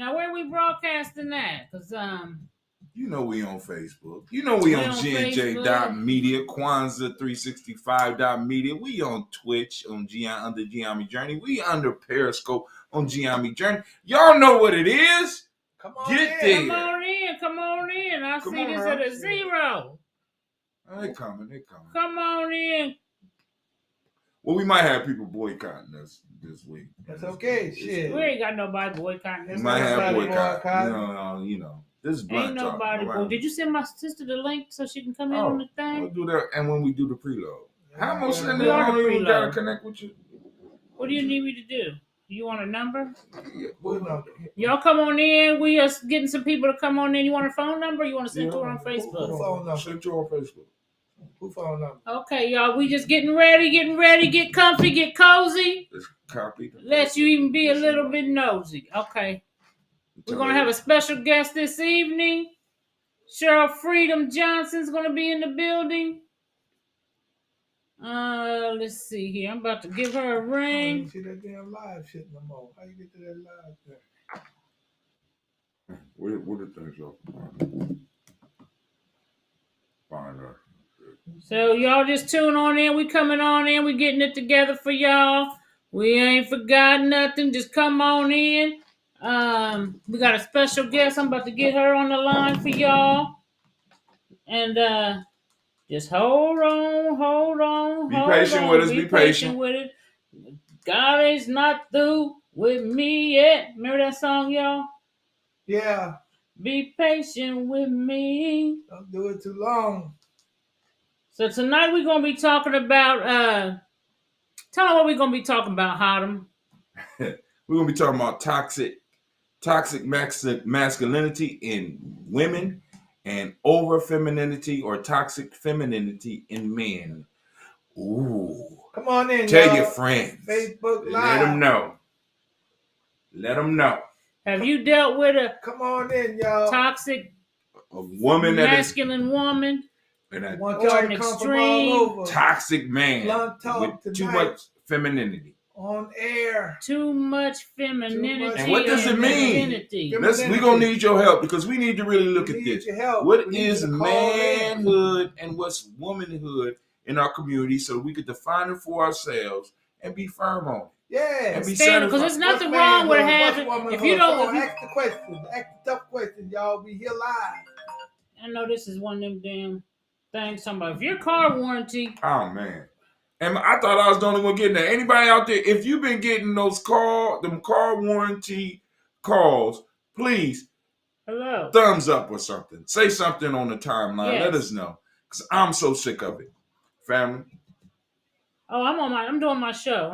Now, where we broadcasting that? Cause you know we on Facebook. You know we on GNJ.media, Kwanzaa365.media. We on Twitch on under Giami Journey. We under Periscope on Giami Journey. Y'all know what it is. Come on Get in. there. Come on in. I see this at a 0. They coming. Come on in. Well, we might have people boycotting us this week. That's okay. Shit. We ain't got nobody boycotting us. We might have boycott. You know. This is blunt ain't nobody. Did you send my sister the link so she can come in on the thing? We'll do that, and when we do the preload, how much send it? I don't even gotta connect with you. What do you need me to do? You want a number? Yeah, what number? Y'all come on in. We are getting some people to come on in. You want a phone number? Or you want to send it to her on Facebook? Who phone number? Send it to her on Facebook. Who phone number? Okay, y'all. We just getting ready. Get comfy, get cozy. Let's copy. Let you even be a little bit nosy. Okay. We're gonna have a special guest this evening. Cheryl Freedom Johnson's gonna be in the building. Let's see here. I'm about to give her a ring. I don't see that damn live shit no more. How you get to that live thing? Where the things go? Find her. So y'all just tune on in. We coming on in. We getting it together for y'all. We ain't forgot nothing. Just come on in. We got a special guest. I'm about to get her on the line for y'all. And just hold on. Be patient with us. Be patient with it. God is not through with me yet. Remember that song, y'all? Yeah. Be patient with me. Don't do it too long. So tonight we're gonna be talking about. Tell them what we're gonna be talking about, Hodem. We're gonna be talking about toxic masculinity in women and over femininity or toxic femininity in men. Ooh. Come on in, Tell y'all. your friends. Facebook Live. Let them know. Have you dealt with a come on in, y'all? Toxic woman, masculine woman, and or an extreme toxic man with too much femininity on air? Too much femininity. And what does it mean? We're gonna need your help because we need to really look at this. What is manhood and what's womanhood in our community so we could define it for ourselves and be firm on it. Yeah, and be because there's nothing wrong with having. If you don't, ask the question, ask the tough question, y'all. We here live. I know this is one of them damn things. Somebody, if your car warranty. Oh man, and I thought I was the only one getting that. Anybody out there, if you've been getting those car warranty calls, please, hello, thumbs up or something. Say something on the timeline. Yes. Let us know, because I'm so sick of it, family. Oh, I'm doing my show.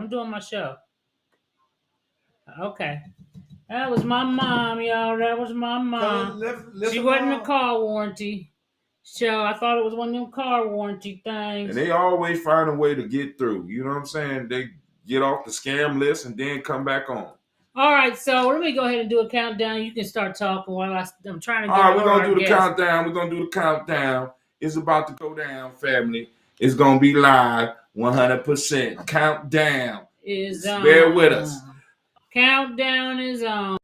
Okay. That was my mom, y'all. That was my mom. She wasn't a car warranty. So I thought it was one of them car warranty things. And they always find a way to get through. You know what I'm saying? They get off the scam list and then come back on. All right, so let me go ahead and do a countdown. You can start talking while I'm trying to get all right, we're going to do the countdown. We're going to do the countdown. It's about to go down, family. It's going to be live 100%. Countdown. Bear with us. Countdown is on.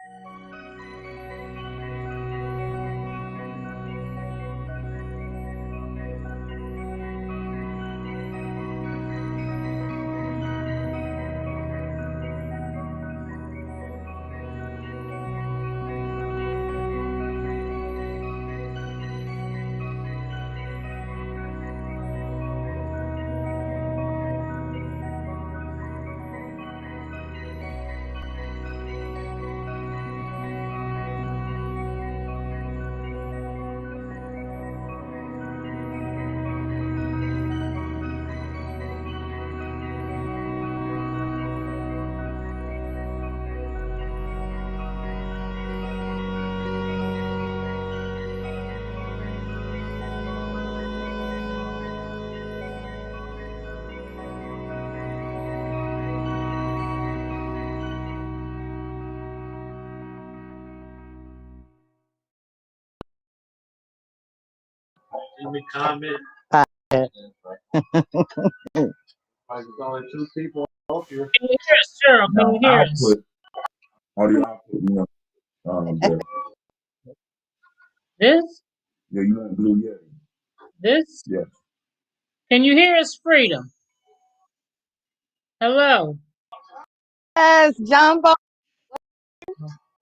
Any comment? There's only two people up here. Can you hear us, Cheryl? Can you hear us? Audio output. This? Yeah, you want blue Yeti? This? Yes. Can you hear us, Freedom? Hello. Yes, Jumbo.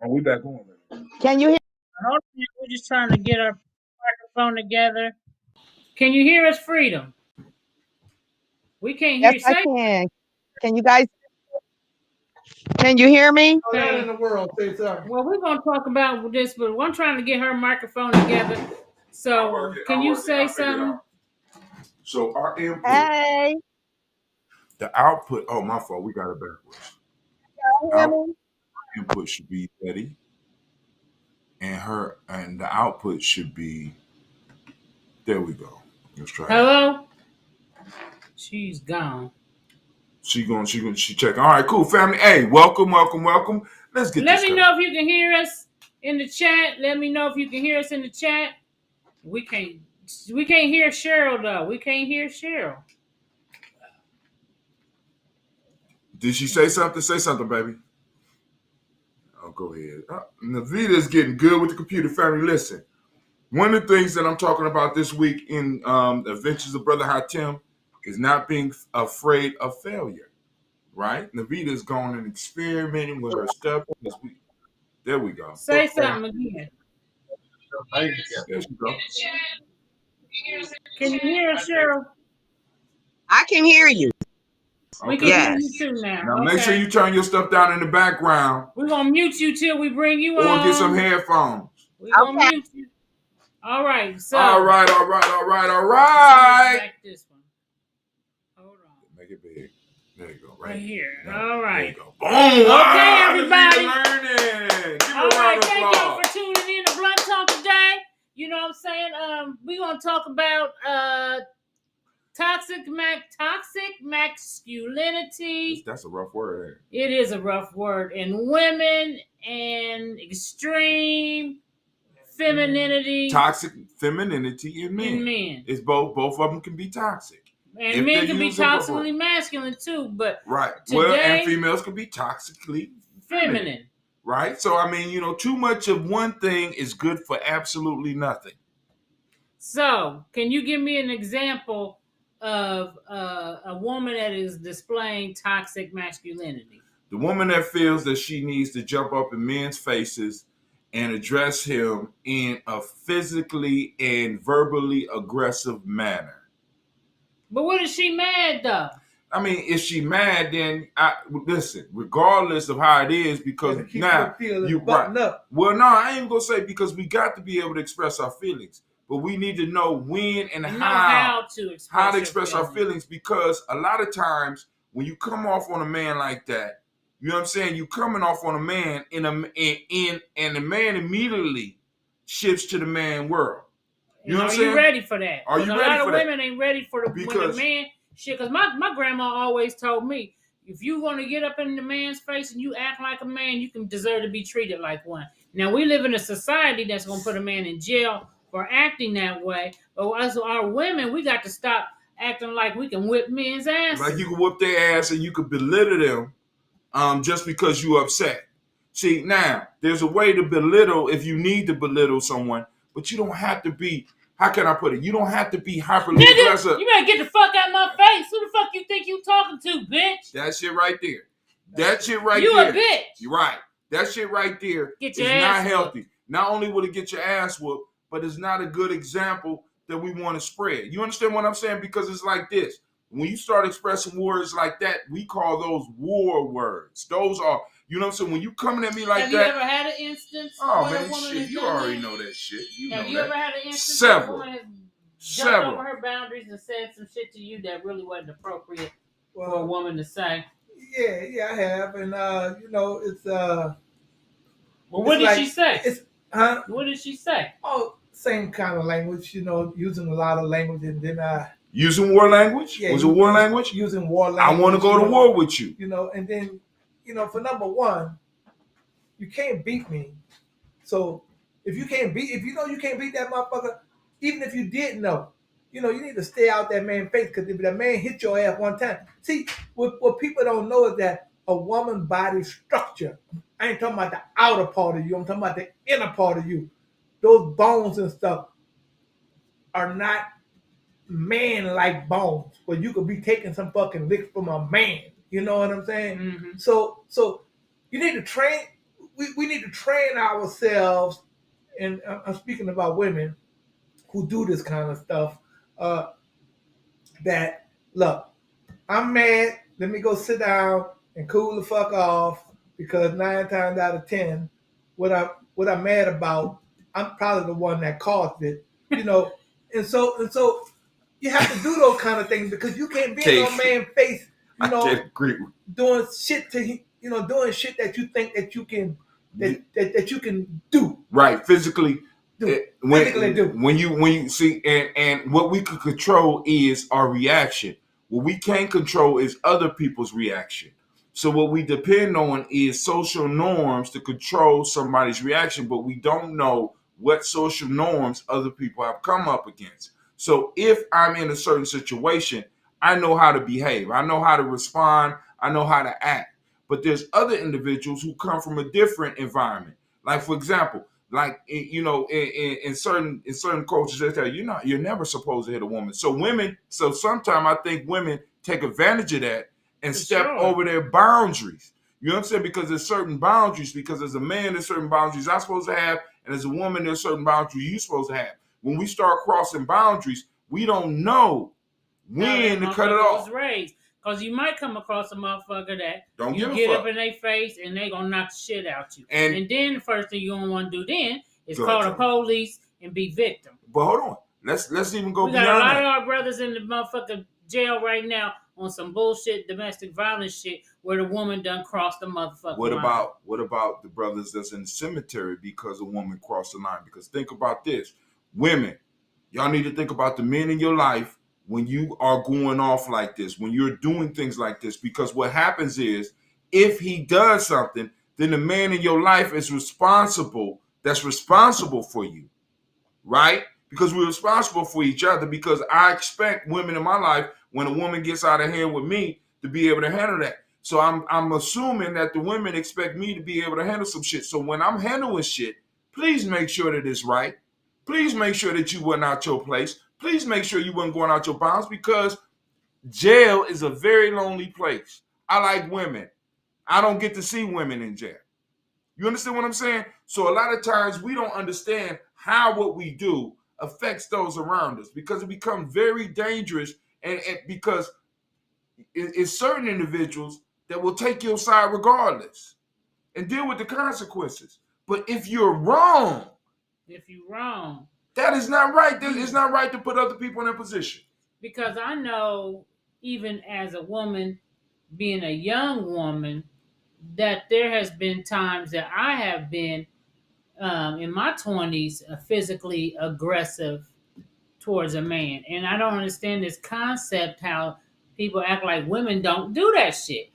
Oh, we back on. Can you hear? Hold on, we're just trying to get our microphone together. Can you hear us, Freedom? We can't hear Yes, you. I Say. can. Can you guys? Can you hear me? Oh, that in the world, say sorry. Well, we're gonna talk about this, but I'm trying to get her microphone together. So, can you say something? So our input, Hey, the output. Oh, my fault. We got it backwards. can you hear Our me? input should be Betty, and the output should be. There we go. Let's try. Hello. She's gone. She check. All right, cool, family. Hey, welcome. Let's get Let this me started. know if you can hear us in the chat. Let me know if you can hear us in the chat. We can't hear Cheryl though. We can't hear Cheryl. Did she say something? Say something, baby. Oh, go ahead. Navita's getting good with the computer, family. Listen, one of the things that I'm talking about this week in Adventures of Brother Hatem is not being afraid of failure, right? Navita's gone and experimenting with her stuff this week. There we go. Say something again. There she go. Can you hear us, Cheryl? I can hear you. We Okay. can hear Yes. you too now. Now Okay. make sure you turn your stuff down in the background We're gonna mute you till we bring you or on. get some headphones. We're gonna Okay. mute you. All right. So. All right. Back this one. Hold on. Make it big. There you go. Right here. Now, All right. There you go. Boom. Okay, everybody. Learning. Give All right. Thank y'all applause. for tuning in to Blunt Talk today. You know what I'm saying? We're gonna talk about toxic masculinity. That's a rough word. It is a rough word. And women and extreme femininity. Toxic femininity in men. It's both of them can be toxic. And men can be toxically masculine too, but right. Today, well, and females can be toxically feminine. Right? So I mean, too much of one thing is good for absolutely nothing. So, can you give me an example of a woman that is displaying toxic masculinity? The woman that feels that she needs to jump up in men's faces and address him in a physically and verbally aggressive manner. But what is she mad though? I mean, if she mad, then listen. Regardless of how it is, because now you button up. Well, no, I ain't gonna say because we got to be able to express our feelings, but we need to know when and how to express our feelings. Because a lot of times when you come off on a man like that, you know what I'm saying? You coming off on a man and the man immediately shifts to the man world. You know what I'm saying? Are you ready for that? Are you ready for that? A lot of women ain't ready for when the man shit. Because my grandma always told me, if you want to get up in the man's face and you act like a man, you can deserve to be treated like one. Now, we live in a society that's going to put a man in jail for acting that way. But as our women, we got to stop acting like we can whip men's asses. Like you can whip their ass and you can belittle them just because you're upset. See, now, there's a way to belittle if you need to belittle someone, but you don't have to be, how can I put it? You don't have to be hyperly aggressive. You better get the fuck out of my face. Who the fuck you think you talking to, bitch? That shit right there. That shit right there. You a bitch. You're right. That shit right there is not healthy. Not only will it get your ass whooped, but it's not a good example that we want to spread. You understand what I'm saying? Because it's like this. When you start expressing words like that, we call those war words. Those are, you know what I'm saying? When you coming at me like that. Have you ever had an instance? Oh, man, shit. You already know that shit. Have you ever had an instance? Several. Jumped over her boundaries and said some shit to you that really wasn't appropriate for a woman to say. Yeah, I have, and it's Well, what did she say? What did she say? Oh, same kind of language, using a lot of language, and then using war language? Yeah, was it war language? Using war language. I want to go to war with you. And then, for number one, you can't beat me. So if you can't beat that motherfucker, even if you did know, you need to stay out that man's face, because if that man hit your ass one time. See, what people don't know is that a woman's body structure, I ain't talking about the outer part of you. I'm talking about the inner part of you. Those bones and stuff are not man-like bones where you could be taking some fucking licks from a man. You know what I'm saying? Mm-hmm. So you need to train. We need to train ourselves. And I'm speaking about women who do this kind of stuff. That look, I'm mad. Let me go sit down and cool the fuck off because 9 times out of 10, what I'm mad about, I'm probably the one that caused it. You know, and so you have to do those kind of things because you can't be in no man's face. You know, doing shit doing shit that you think that you can that you can do. Right, physically. Do. When you see and what we could control is our reaction. What we can't control is other people's reaction. So what we depend on is social norms to control somebody's reaction, but we don't know what social norms other people have come up against. So if I'm in a certain situation, I know how to behave. I know how to respond. I know how to act. But there's other individuals who come from a different environment. Like, for example, like, you know, in certain cultures, they tell you, you're never supposed to hit a woman. So sometimes I think women take advantage of that and step over their boundaries. You know what I'm saying? Because there's certain boundaries. Because as a man, there's certain boundaries I'm supposed to have, and as a woman, there's certain boundaries you're supposed to have. When we start crossing boundaries, we don't know when to cut it off. Because you might come across a motherfucker that don't you get up in their face and they gonna knock the shit out you. And then the first thing you don't want to do then is call the police and be victim. But hold on. Let's even go beyond that. We got a lot of our brothers in the motherfucking jail right now on some bullshit domestic violence shit where the woman done crossed the motherfucking line. What about the brothers that's in the cemetery because a woman crossed the line? Because think about this. Women, y'all need to think about the men in your life when you are going off like this, when you're doing things like this, because what happens is if he does something, then the man in your life is responsible for you, right? Because we're responsible for each other, because I expect women in my life, when a woman gets out of hand with me, to be able to handle that. So I'm assuming that the women expect me to be able to handle some shit. So when I'm handling shit, please make sure that it's right. Please make sure that you wasn't out your place. Please make sure you weren't going out your bounds, because jail is a very lonely place. I like women. I don't get to see women in jail. You understand what I'm saying? So a lot of times we don't understand how what we do affects those around us, because it becomes very dangerous, and because it's certain individuals that will take your side regardless and deal with the consequences. But if you're wrong, that is not right. It's not right to put other people in a position. Because I know, even as a woman, being a young woman, that there has been times that I have been in my 20s physically aggressive towards a man. And I don't understand this concept how people act like women don't do that shit.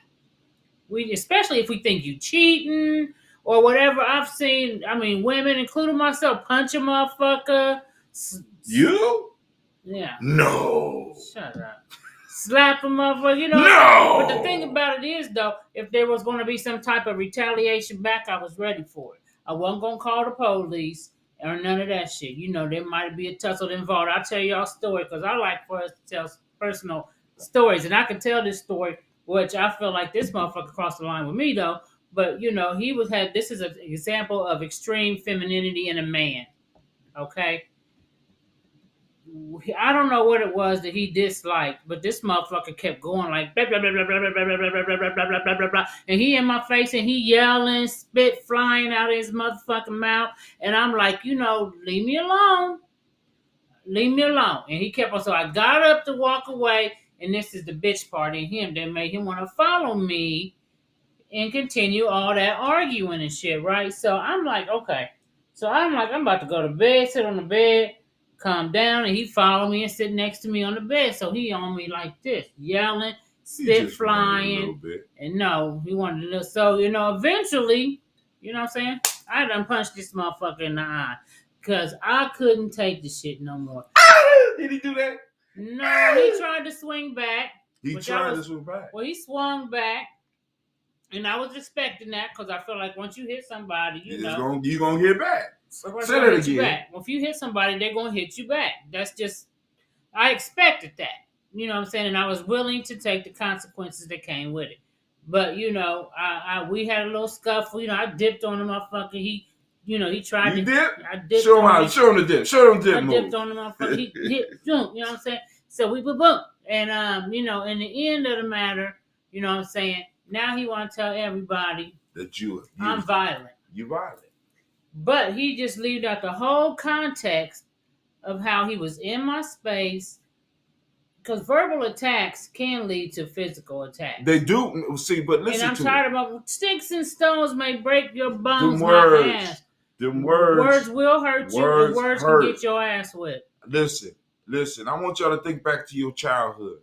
Especially if we think you cheating or whatever. I've seen, women, including myself, punch a motherfucker. You? Yeah. No. Shut up. Slap a motherfucker, No. But the thing about it is, though, if there was going to be some type of retaliation back, I was ready for it. I wasn't going to call the police or none of that shit. There might be a tussle involved. I'll tell y'all a story, because I like for us to tell personal stories. And I can tell this story, which I feel like this motherfucker crossed the line with me, though. But, this is an example of extreme femininity in a man. Okay? I don't know what it was that he disliked, but this motherfucker kept going like blah, blah, blah, blah, blah, blah, blah, blah, blah, blah, blah, blah, blah, blah, blah. And he in my face and he yelling, spit flying out of his motherfucking mouth. And I'm like, leave me alone. Leave me alone. And he kept on. So I got up to walk away. And this is the bitch part in him that made him want to follow me and continue all that arguing and shit, right? So I'm like, okay. So I'm about to go to bed, sit on the bed, calm down, and he followed me and sit next to me on the bed. So he on me like this, yelling, spit flying. And no, he wanted to. So, eventually, you know what I'm saying? I done punched this motherfucker in the eye because I couldn't take the shit no more. Did he do that? No, he tried to swing back. He tried to swing back. Well, he swung back. And I was expecting that because I feel like once you hit somebody, you're gonna hit back. Say that again. Well, if you hit somebody, they're gonna hit you back. That's just I expected that. You know what I'm saying? And I was willing to take the consequences that came with it. But we had a little scuffle. I dipped on the motherfucker. He tried you to dip? I dipped. Show him the dip. Show him dip. I dipped on the motherfucker. He hit. You know what I'm saying? So we boom. And in the end of the matter, you know what I'm saying? Now he want to tell everybody that I'm violent. You violent. But he just left out the whole context of how he was in my space. Because verbal attacks can lead to physical attacks. They do. See, but listen to And I'm tired of sticks and stones may break your bones, my ass. Them words will hurt you, and words can get your ass whipped. Listen. I want y'all to think back to your childhood.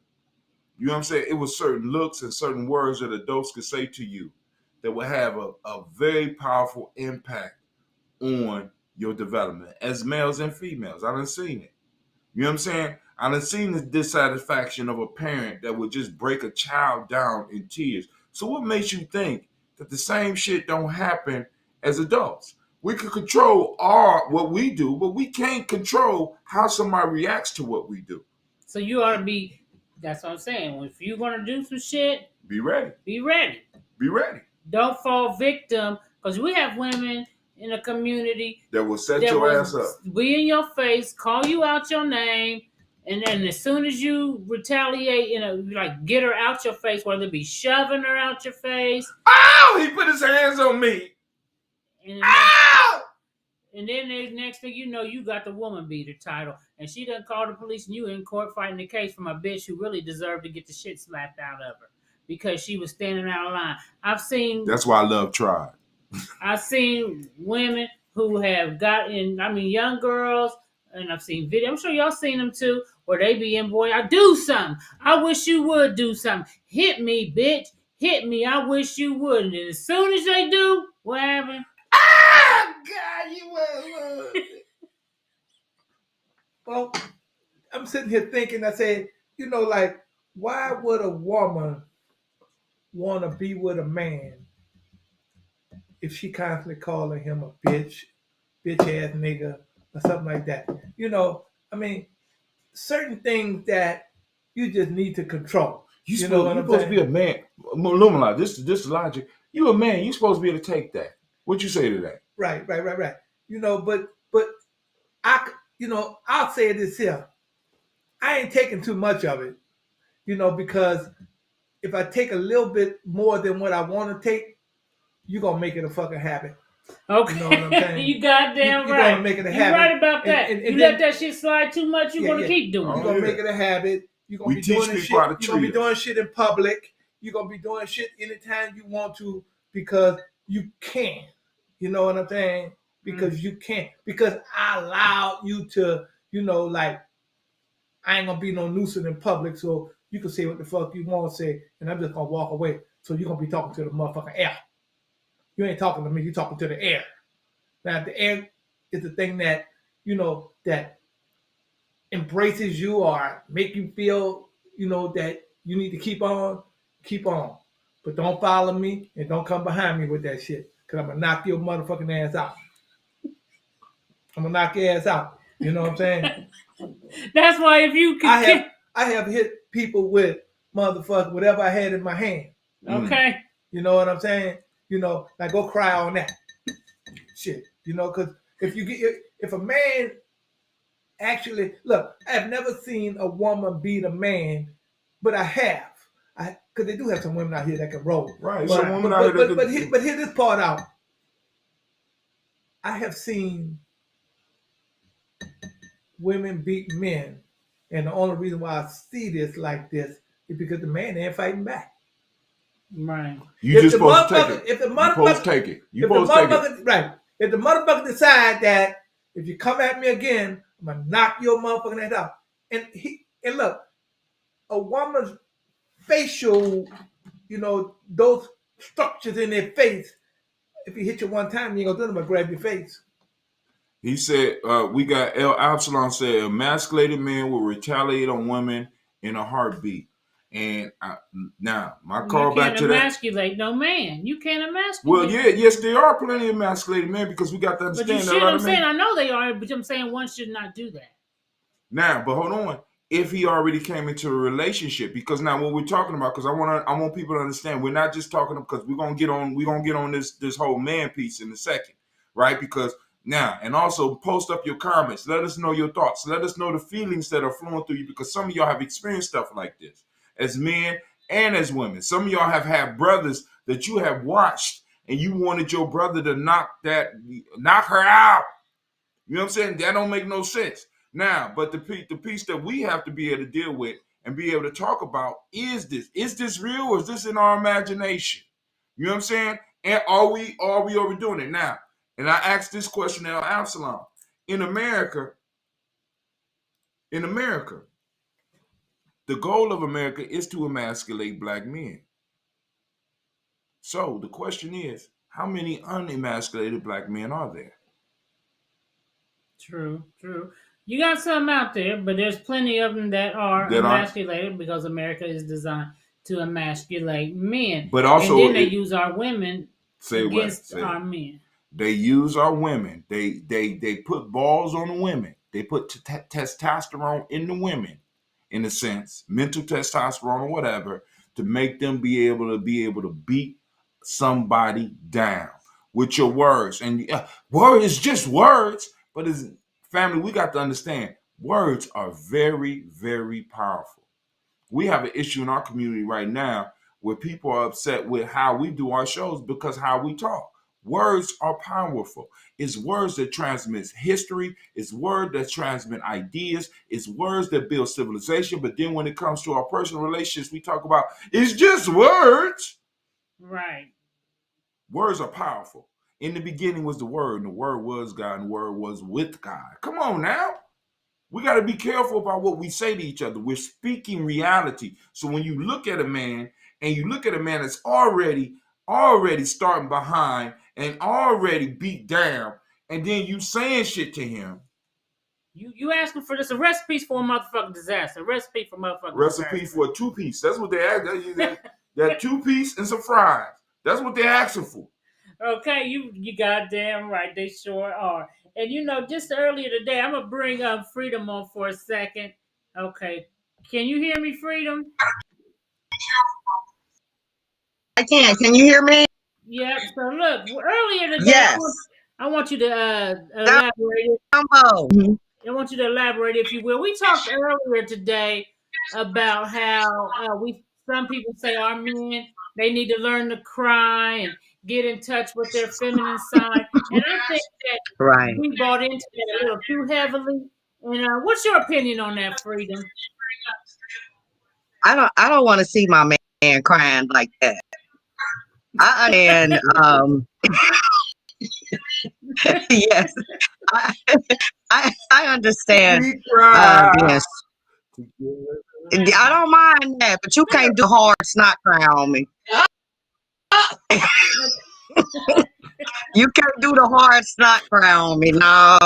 You know what I'm saying? It was certain looks and certain words that adults could say to you that would have a very powerful impact on your development as males and females. I done seen it. You know what I'm saying? I done seen the dissatisfaction of a parent that would just break a child down in tears. So what makes you think that the same shit don't happen as adults? We can control what we do, but we can't control how somebody reacts to what we do. So you ought to be, that's what I'm saying. If you're going to do some shit, be ready. Be ready. Be ready. Don't fall victim, because we have women in the community that will set your ass up. Be in your face, call you out your name, and then as soon as you retaliate, like get her out your face, whether it be shoving her out your face. Oh, he put his hands on me. And then next thing you know, you got the woman beater title, and she done call the police, and you in court fighting the case from a bitch who really deserved to get the shit slapped out of her because she was standing out of line. That's why I love Tribe. I've seen women who have young girls, and I've seen videos. I'm sure y'all seen them too, where they be in, boy, I do something. I wish you would do something. Hit me, bitch. Hit me. I wish you would. And as soon as they do, what happened? God, you would. Well, I'm sitting here thinking, I say, why would a woman want to be with a man if she constantly calling him a bitch ass nigga, or something like that? Certain things that you just need to control. You're supposed to be a man. Lumala, this is logic. You a man, you're supposed to be able to take that. What you say to that? Right. But I'll say this here. I ain't taking too much of it, because if I take a little bit more than what I want to take, you're going to make it a fucking habit. Okay. You know what I'm saying? You goddamn right. You're going to make it a habit. You're right about that. And you let that shit slide too much, you're going to keep doing it. You're going to make it a habit. You're going to be doing this shit. You're going to be doing shit in public. You're going to be doing shit anytime you want to because you can. You know what I'm saying? Because you can. Because I allowed you to, I ain't going to be no nuisance in public, so you can say what the fuck you want to say, and I'm just going to walk away. So you're going to be talking to the motherfucking air. You ain't talking to me, you're talking to the air. Now, the air is the thing that, that embraces you or make you feel, that you need to keep on. But don't follow me and don't come behind me with that shit, because I'm going to knock your motherfucking ass out. I'm going to knock your ass out. You know what I'm saying? That's why if you can... I have hit people with motherfucker, whatever I had in my hand. Okay. You know what I'm saying? Like go cry on that shit. Because if a man actually, look, I've never seen a woman beat a man, but I have. Because they do have some women out here that can roll. Right. But, some women out here but hear this part out. I have seen women beat men, and the only reason why I see this like this is because the man ain't fighting back. Right. You just supposed to take it. If the motherfucker take it. You supposed to take it. Right. If the motherfucker decide that if you come at me again, I'm gonna knock your motherfucking ass out. And look, a woman's facial, those structures in their face, if you hit you one time, you ain't gonna do nothing but grab your face. He said, we got El Absalom said, emasculated men will retaliate on women in a heartbeat. And now my call back to that. You can't emasculate no man. You can't emasculate. Well, yes, there are plenty of emasculated men because we got to understand. But you should. I'm saying I know they are, but I'm saying one should not do that. Now, but hold on. If he already came into a relationship, because now what we're talking about, because I want people to understand, we're not just talking because we're gonna get on this whole man piece in a second, right? Because now, and also post up your comments. Let us know your thoughts. Let us know the feelings that are flowing through you, because some of y'all have experienced stuff like this as men and as women. Some of y'all have had brothers that you have watched, and you wanted your brother to knock her out. You know what I'm saying? That don't make no sense. Now, but the piece that we have to be able to deal with and be able to talk about is this real, or is this in our imagination? You know what I'm saying? And are we overdoing it now? And I asked this question to Absalom. In America, the goal of America is to emasculate black men. So the question is, how many unemasculated black men are there? True. You got some out there, but there's plenty of them that are emasculated because America is designed to emasculate men. But also, and then they use our women against our men. They use our women. They put balls on the women. They put testosterone in the women, in a sense, mental testosterone or whatever, to make them be able to beat somebody down with your words. And word is just words, but as family, we got to understand, words are very, very powerful. We have an issue in our community right now where people are upset with how we do our shows because how we talk. Words are powerful. It's words that transmit history. It's words that transmit ideas. It's words that build civilization. But then when it comes to our personal relationships, we talk about it's just words. Right. Words are powerful. In the beginning was the Word, and the Word was God, and the Word was with God. Come on now. We got to be careful about what we say to each other. We're speaking reality. So when you look at a man, and you look at a man that's already starting behind and already beat down, and then you saying shit to him. You asking for this, a recipe for a motherfucking disaster. A recipe for motherfucking recipe disaster. For a 2-piece. That's what they ask. That 2-piece and some fries. That's what they're asking for. Okay, you goddamn right. They sure are. And just earlier today, I'm gonna bring Freedom on for a second. Okay, can you hear me, Freedom? I can. Can you hear me? Yep. So look, earlier today, yes. I want you to elaborate. I want you to elaborate, if you will. We talked earlier today about how some people say our men, they need to learn to cry and get in touch with their feminine side. And I think that we bought into that a little too heavily. And what's your opinion on that, Freedom? I don't want to see my man crying like that. Yes, I understand. Yes, I don't mind that, but you can't do hard snot cry on me. You can't do the hard snot cry on me. No.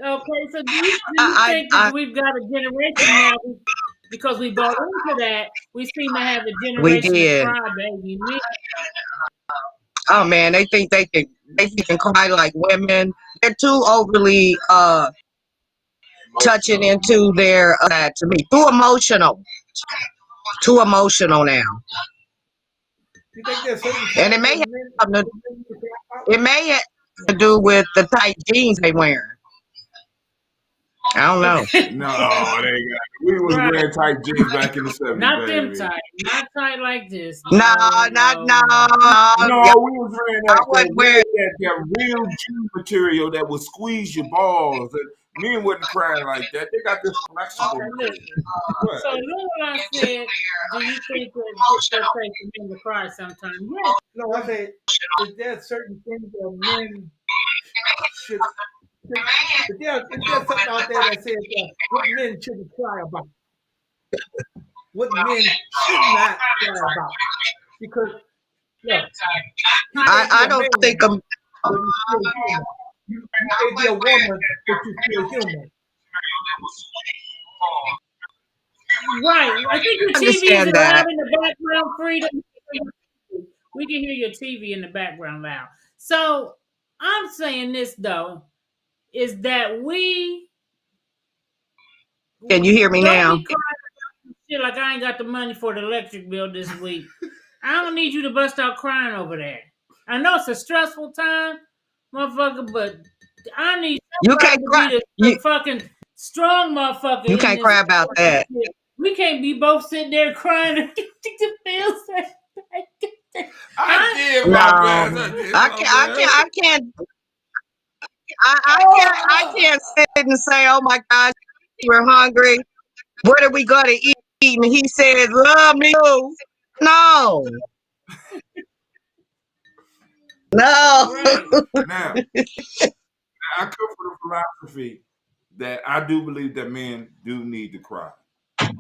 Okay, so do you think that we've got a generation now, because we bought into that, we seem to have a generation of crybaby men. Oh man, they think they can cry like women. They're too overly touching into their to me. Too emotional now. You think there's certain and it may have to do with the tight jeans they wearing. I don't know. No, we was wearing tight jeans back in the 70s. Not them tight. Not tight like this. No, we was wearing that real jean material that would squeeze your balls. And men wasn't crying like that. They got this flexible. So what I said, do you think that it's okay for men to cry sometimes? Yes. No, I say if there's certain things that men should. If there's something out there that says what men shouldn't cry about, what men should not cry about, because look, I don't think you may be a woman, but you're still human. Right. I think your TV is Understand loud that. in the background, Freedom. We can hear your TV in the background loud. So I'm saying this though, is that we Can you hear me don't now? be crying about shit like I ain't got the money for the electric bill this week. I don't need you to bust out crying over that. I know it's a stressful time, motherfucker, but I need You somebody can't to cry. be the fucking strong motherfucker You in can't this. cry about that. We can't be both sitting there crying and the bills. I did No, my best. I did my best. I can't sit and say, "Oh my gosh, we're hungry. What are we gonna eat?" And he says, "Love me too." No, no. Right. Now, I come from the philosophy that I do believe that men do need to cry,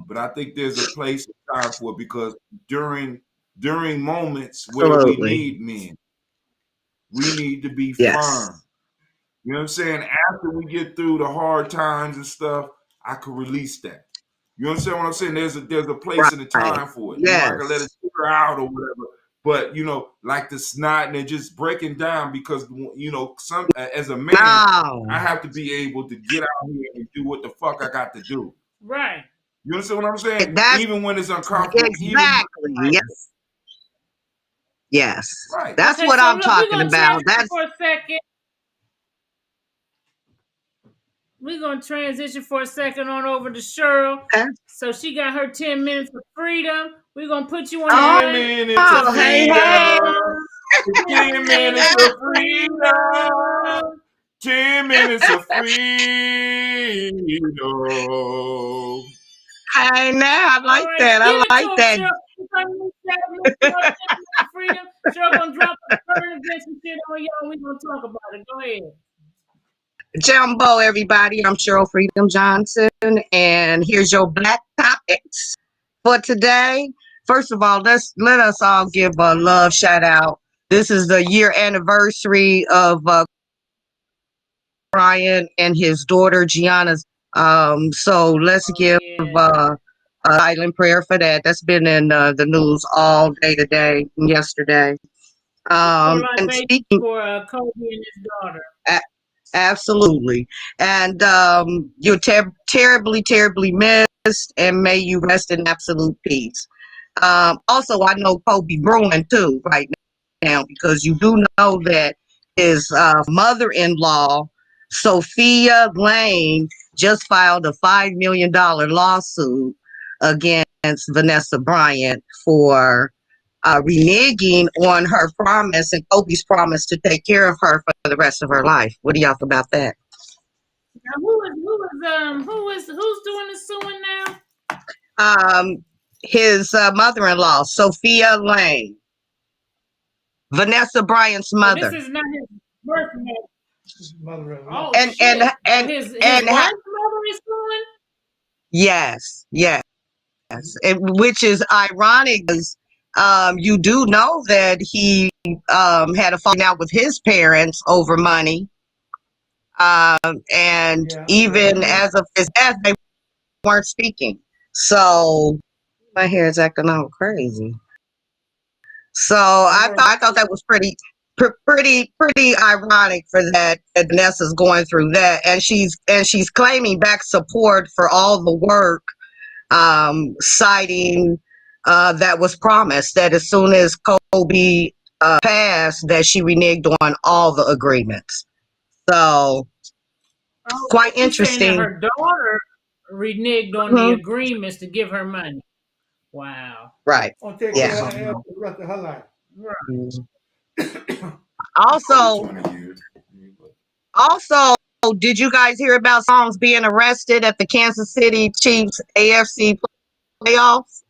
but I think there's a place and time for it because during moments where we Absolutely. need men, we need to be Yes. firm. You know what I'm saying? After we get through the hard times and stuff, I could release that. You understand what I'm saying? There's a place and a Right. time for it. Yes. I can let it figure out or whatever. But like the snot and just breaking down because some as a man, No. I have to be able to get out here and do what the fuck I got to do. Right. You understand what I'm saying? That's even when it's uncomfortable. exactly. Yes. Yes. Right. That's Okay, what so I'm look, we're talking gonna about. transition That's for a second. We're gonna transition for a second on over to Cheryl. okay. So she got her 10 minutes of freedom. We're gonna put you on 10 the minutes of hey, freedom. hey. 10 minutes of freedom. 10 minutes of freedom. Hey, now I All like right, that. give I it to like him, that. Cheryl. Freedom. Cheryl gonna drop the current events and shit on y'all. We're gonna talk about it. Go ahead. Jumbo, everybody. I'm Cheryl Freedom Johnson, and here's your black topics for today. First of all, let us all give a love shout out. This is the year anniversary of Brian and his daughter Gianna's. So let's give a silent prayer for that. That's been in the news all day today and yesterday. And speaking for Kobe and his daughter. Absolutely. And you're terribly, terribly missed, and may you rest in absolute peace. Also, I know Kobe Bruin too right now because you do know that his mother-in-law, Sophia Lane, just filed a $5 million lawsuit against Vanessa Bryant for reneging on her promise and Kobe's promise to take care of her for the rest of her life. What do y'all think about that? Now, who's doing the suing now? His mother-in-law, Sophia Lane, Vanessa Bryant's mother. So this is not his birth name. His mother-in-law. Oh, and shit. His wife's mother is suing? Yes. Which is ironic because you do know that he had a falling out with his parents over money. Even as of his death, they weren't speaking. So my hair is acting all crazy. So I thought that was pretty ironic for that Vanessa's going through that, and she's claiming back support for all the work, citing that was promised that as soon as Kobe passed, that she reneged on all the agreements. So quite interesting. Saying that her daughter reneged on the agreements to give her money. Wow. Right. I'll take care of the rest of her life. Right. Also, did you guys hear about Songs being arrested at the Kansas City Chiefs AFC playoffs?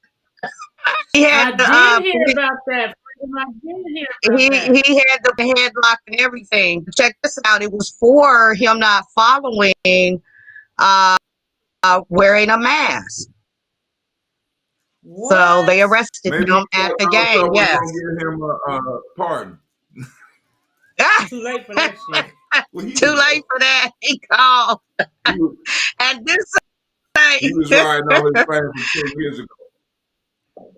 I did hear about that. He had the headlock and everything. But check this out. It was for him not following wearing a mask. What? So they arrested him at the game. Yes. Give him a pardon. Too late for that shit. Well, he Too was, late for that. He called. he was, And this he was thing. riding on his plane from 10 years ago.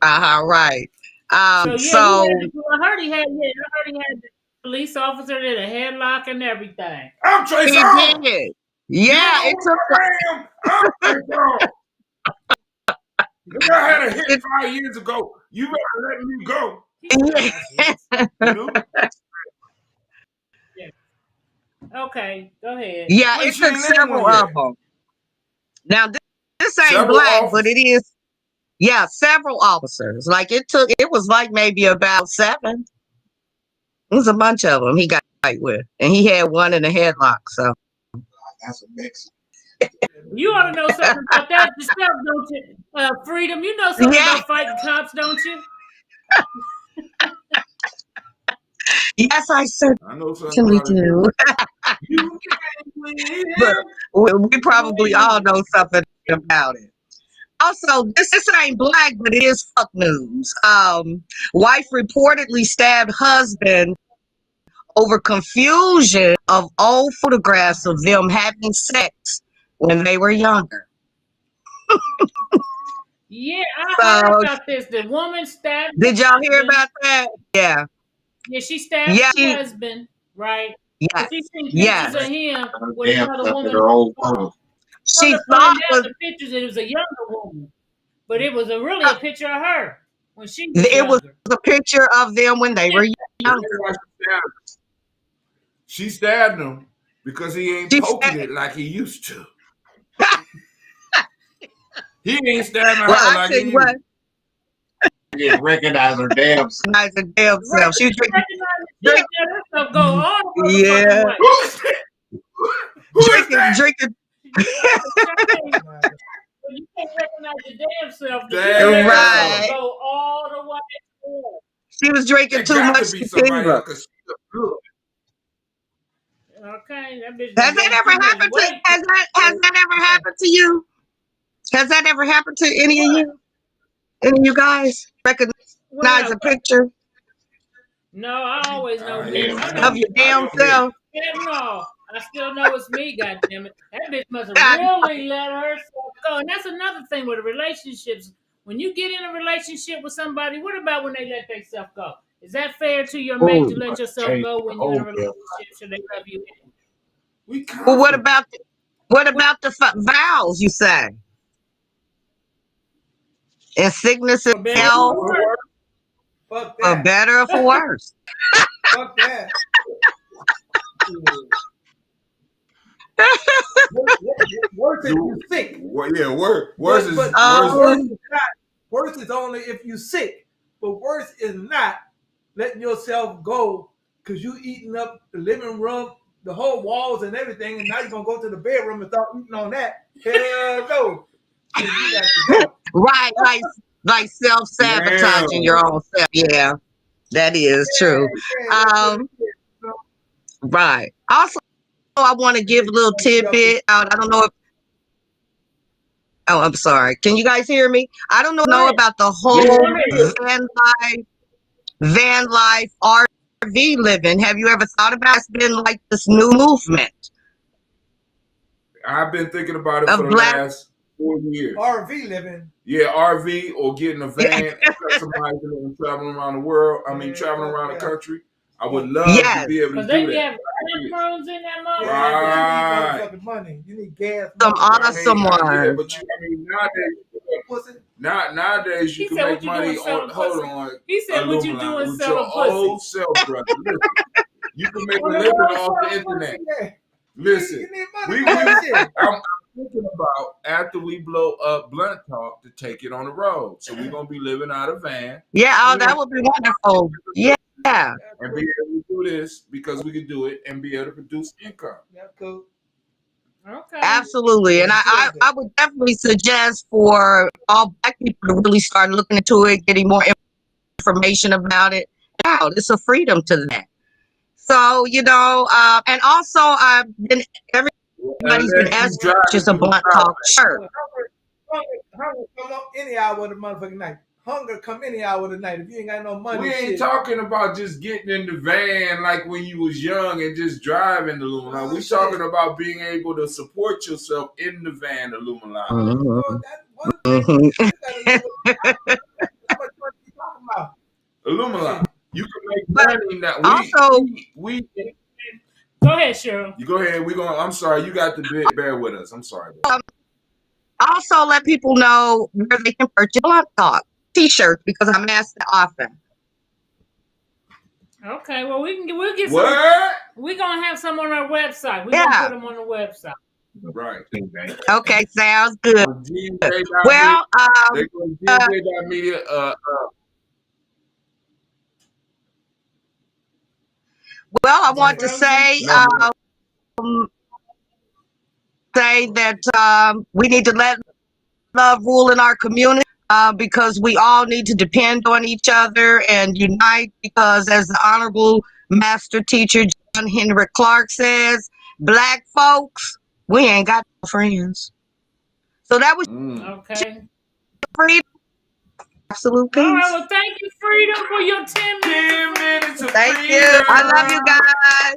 Right. So yeah, he So had. I heard he had. Yeah, I heard he had the police officer did a headlock and everything. I'm Trey he Songz. did. You Yeah, know it who took I am? I'm Trey Songz. Because I had a hit it, 5 years ago. You better let me go. He still has hits. You know? Yeah. Okay, go ahead. yeah, Wait, it she took ain't named one several yet. of them. Now this ain't Several black, but officers. it is. Yeah, several officers. Like it was like maybe about 7. It was a bunch of them he got fight with, and he had one in a headlock. So That's a mix. You ought to know something about that yourself, don't you? Freedom, you know something yeah, about fighting cops, don't you? yes, I I know something certainly about it. do. You can't win. But we probably all know something about it. Also, this ain't black, but it is fuck news. Wife reportedly stabbed husband over confusion of old photographs of them having sex when they were younger. Yeah, I heard So, about this. The woman stabbed her did y'all hear husband. about that? Yeah. Yeah, she stabbed Yeah. her husband, right? Yes. She seen pictures Yes. of him with Damn, another stuff in woman her on old the phone. photo. She Come to thought find out the pictures, it was a younger woman. But it was really a picture of her when she was it was younger. a picture of them when they were younger. She stabbed him because he ain't She poking said, it like he used to. He ain't stabbing well, her I like tell he you used what, to. I didn't recognize her damn self. nice and damn Right, self. She was she drink, let herself go all motherfucking yeah, way. Who is that? Who is that? drinking. You got to change. You can't recognize your damn self. You let herself Damn. Right. go all the way through. She was drinking That too got much to be somebody tequila. else because she look good. Okay, that bitch Has done that gained ever too much happened to? weight. Has that ever happened to you? Has that ever happened to any of you? Any of you guys recognize What? a picture No, I always know me. Yeah, I of know. your I damn know me. self? No, I still know it's me. Goddamn it, that bitch must have really let herself go. And that's another thing with the relationships. When you get in a relationship with somebody, what about when they let themselves go? Is that fair to your mate to Oh, let yourself change go the when you're in a whole damn. relationship? Should they love you? We Well, what confident. about the vows you say? In sickness and For better health, or worse? Fuck for that. better or for worse. Fuck that. Worse if you sick. Yeah, worse is But worse. worse is not. Worse is only if you sick. But worse is not letting yourself go because you eating up the living room, the whole walls and everything, and now you're gonna go to the bedroom and start eating on that. Hell no. You got to go. Right, like self-sabotaging Damn. your own self. Yeah, that is true. Yeah, that's what it Um, is. You know? right. Also, I want to give a little tidbit out. I don't know if. Oh, I'm sorry. Can you guys hear me? I don't know about the Yeah, whole we good. van life RV living. Have you ever thought about it's been like this new movement I've been thinking about it for of the black? last 4 years. RV living. Yeah, RV or getting a Yeah. van and customizing it and traveling around the world. I mean, Yeah, traveling around the yeah. country. I would love Yes. to be able to Because they do be that. having bathrooms in that motherfucker. Yeah, but you Right. need motherfucking money. You need gas Some money. awesome Yeah, ones. but I mean, nowadays, Pussy. nowadays you He can said, make "What you money doing selling on. Hold pussy?" on, He said, "What you Aluminum doing with your selling pussy?" old self, brother. Listen, you can make a On the living road off the selling internet. pussy, yeah. Listen, You need money for that shit. I'm thinking about after we blow up Blunt Talk to take it on the road. So we're gonna be living out of van Yeah, oh, that would be wonderful. Yeah. and be able to do this because we can do it and be able to produce income. Yeah, cool. Okay. Absolutely. And I would definitely suggest for all black people to really start looking into it, getting more information about it. Wow, it's a freedom to that. So, and also everybody's been Unless you asking drive just a through the blunt South. talk shirt. Hunger come up any hour of the motherfucking night. hunger come any hour of the night. If you ain't got no money, we ain't talking about just getting in the van like when you was young and just driving the Lumalon. We talking about being able to support yourself in the van, the Lumalon. That's one thing. You gotta live with how much money you talking about? Lumalon, you can make money now. We Go ahead, Cheryl. You go ahead. I'm sorry. You got to bear with us. I'm sorry. Also, let people know where they can purchase Blunt Talk T-shirts because I'm asked that often. Okay, well we'll get what? Some. We're gonna have some on our website. We're gonna put them on the website. Right. Okay, sounds good. Well, they go to GMJ.media. Well, I want to say that we need to let love rule in our community because we all need to depend on each other and unite because as the Honorable Master Teacher John Henry Clark says, Black folks, we ain't got no friends. So that was okay. Freedom. Absolute peace. All right, well, thank you, Freedom, for your 10 minutes of Thank freedom. you. I love you guys.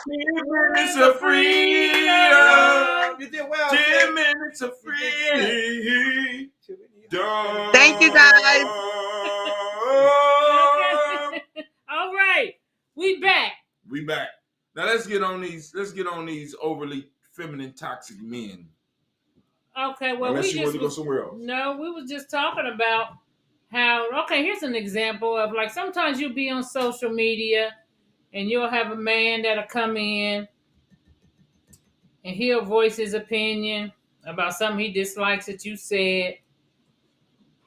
10 minutes of freedom. You did well. 10 minutes of freedom. Thank you, guys. Okay. All right, we back. Now let's get on these overly feminine, toxic men. Okay, well, unless you want to go somewhere else. No, we was just talking about how. Okay, here's an example of like sometimes you'll be on social media and you'll have a man that'll come in and he'll voice his opinion about something he dislikes that you said.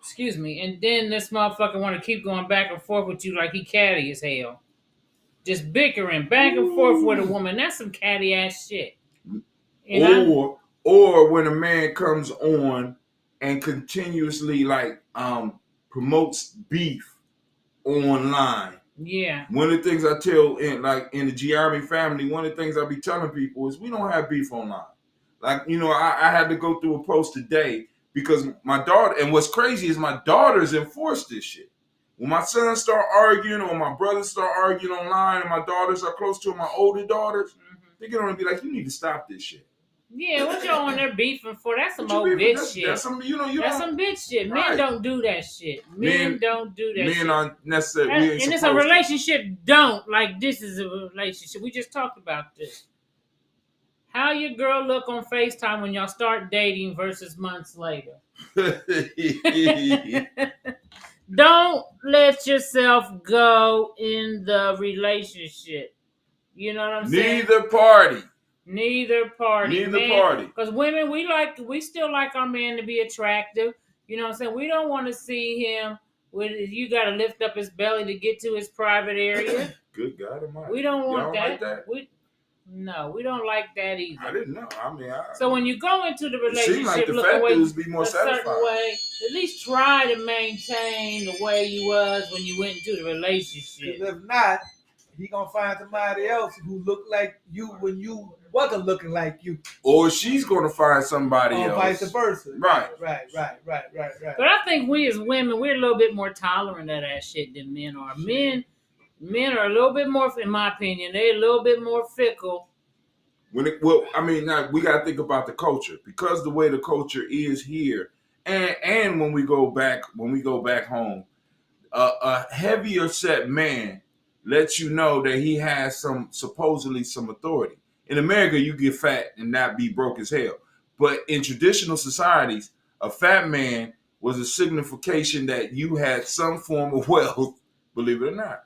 Excuse me. And then this motherfucker want to keep going back and forth with you like he catty as hell. Just bickering back and forth with a woman. That's some catty ass shit. Or when a man comes on and continuously promotes beef online. Yeah. One of the things I tell in the G Army family, one of the things I be telling people is we don't have beef online. Like, I had to go through a post today because my daughter, and what's crazy is my daughters enforce this shit. When my sons start arguing or my brothers start arguing online and my daughters are close to my older daughters, they get on and be like, you need to stop this shit. Yeah, what y'all on there beefing for? That's some old bitch shit. That's some, that's some bitch shit. Right. Men don't do that shit. Men don't do that shit. Men aren't necessarily. And it's a relationship. This is a relationship. We just talked about this. How your girl look on FaceTime when y'all start dating versus months later. Don't let yourself go in the relationship. You know what I'm saying? Neither party. Because women, we still like our man to be attractive. You know what I'm saying? We don't want to see him you got to lift up his belly to get to his private area. Good God Almighty. We don't want that. Like that? No, we don't like that either. I didn't know. So when you go into the relationship, like the look away be more a satisfied. certain way. At least try to maintain the way you was when you went into the relationship. Because if not, he gonna find somebody else who looked like you when you wasn't looking like you. Or she's gonna find somebody else. Vice versa. Right. But I think we as women, we're a little bit more tolerant of that shit than men are. Men are a little bit more, in my opinion, they're a little bit more fickle. Now we gotta think about the culture because the way the culture is here, and when we go back home, a heavier set man lets you know that he has supposedly some authority. In America, you get fat and not be broke as hell, but in traditional societies, a fat man was a signification that you had some form of wealth. Believe it or not.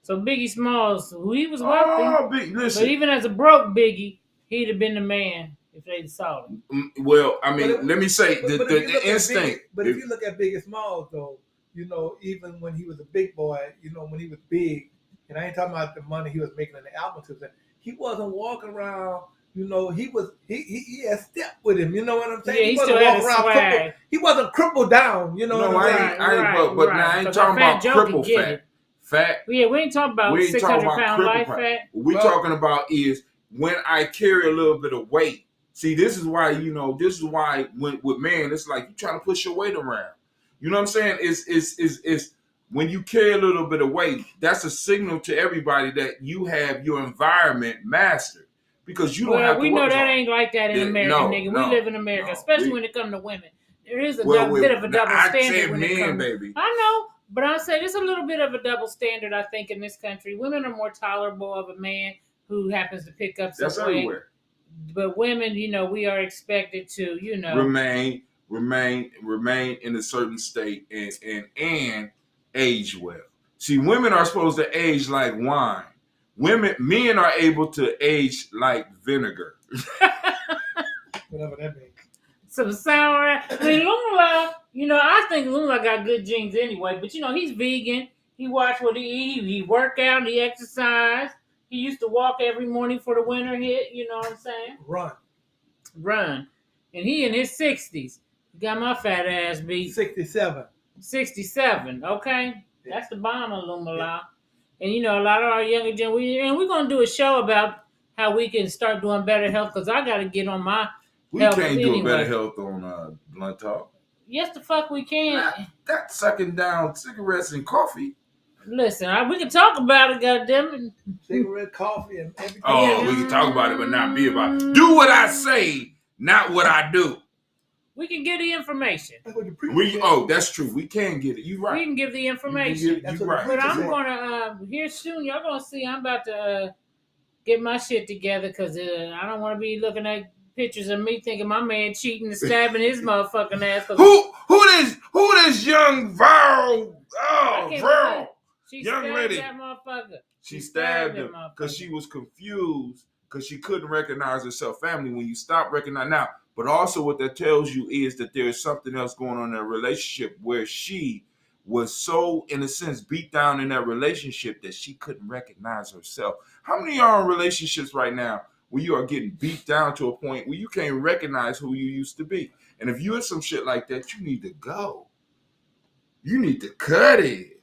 So Biggie Smalls, he was wealthy. Listen. But even as a broke Biggie, he'd have been the man if they'd saw him. Well, let me say the instinct. But if you look at Biggie Smalls, though, even when he was a big boy, when he was big, and I ain't talking about the money he was making in the album, he wasn't walking around. He had step with him. You know what I'm saying? Yeah, he still had a swag. He wasn't crippled down. You know what I'm saying? But now I ain't talking about crippled fat. Fat. Yeah, we ain't talking about 600-pound life fat. What we talking about is when I carry a little bit of weight. See, this is why with men, it's like you trying to push your weight around. You know what I'm saying? Is when you carry a little bit of weight, that's a signal to everybody that you have your environment mastered. Because you don't have to we know work that hard. ain't like that in America, nigga. We live in America, especially when it comes to women. There is a bit of a double standard when it comes. Baby. I know, but I say there's a little bit of a double standard. I think in this country, women are more tolerable of a man who happens to pick up some weight. That's everywhere. But women, we are expected to, remain in a certain state and age well. See, women are supposed to age like wine. Men are able to age like vinegar. Whatever that means. Some sour. I mean, Lumala, I think Lumala got good genes anyway. But he's vegan. He watch what he eat. He work out. He exercise. He used to walk every morning for the winter hit. You know what I'm saying? Run. And he in his 60s. Got my fat ass beat. 67. 67. Okay, that's the bomb on Lumala. And a lot of our younger gen, we're gonna do a show about how we can start doing better health because I gotta get on my. We can't do better health on Blunt Talk. Yes, the fuck we can. That sucking down cigarettes and coffee. Listen, we can talk about it, goddammit. Cigarette, coffee, and everything. Oh, we can talk about it, but not be about it. Do what I say, not what I do. We can get the information. That's true. We can get it. You right. We can give the information. You right. But I'm gonna here soon. Y'all gonna see. I'm about to get my shit together because I don't want to be looking at pictures of me thinking my man cheating and stabbing his motherfucking ass. Who this young Val? Oh, Val. She young stabbed lady. That motherfucker. She stabbed him because she was confused because she couldn't recognize herself family. When you stop recognizing now, but also what that tells you is that there is something else going on in a relationship where she was so, in a sense, beat down in that relationship that she couldn't recognize herself. How many are in relationships right now where you are getting beat down to a point where you can't recognize who you used to be? And if you in some shit like that, you need to go. You need to cut it.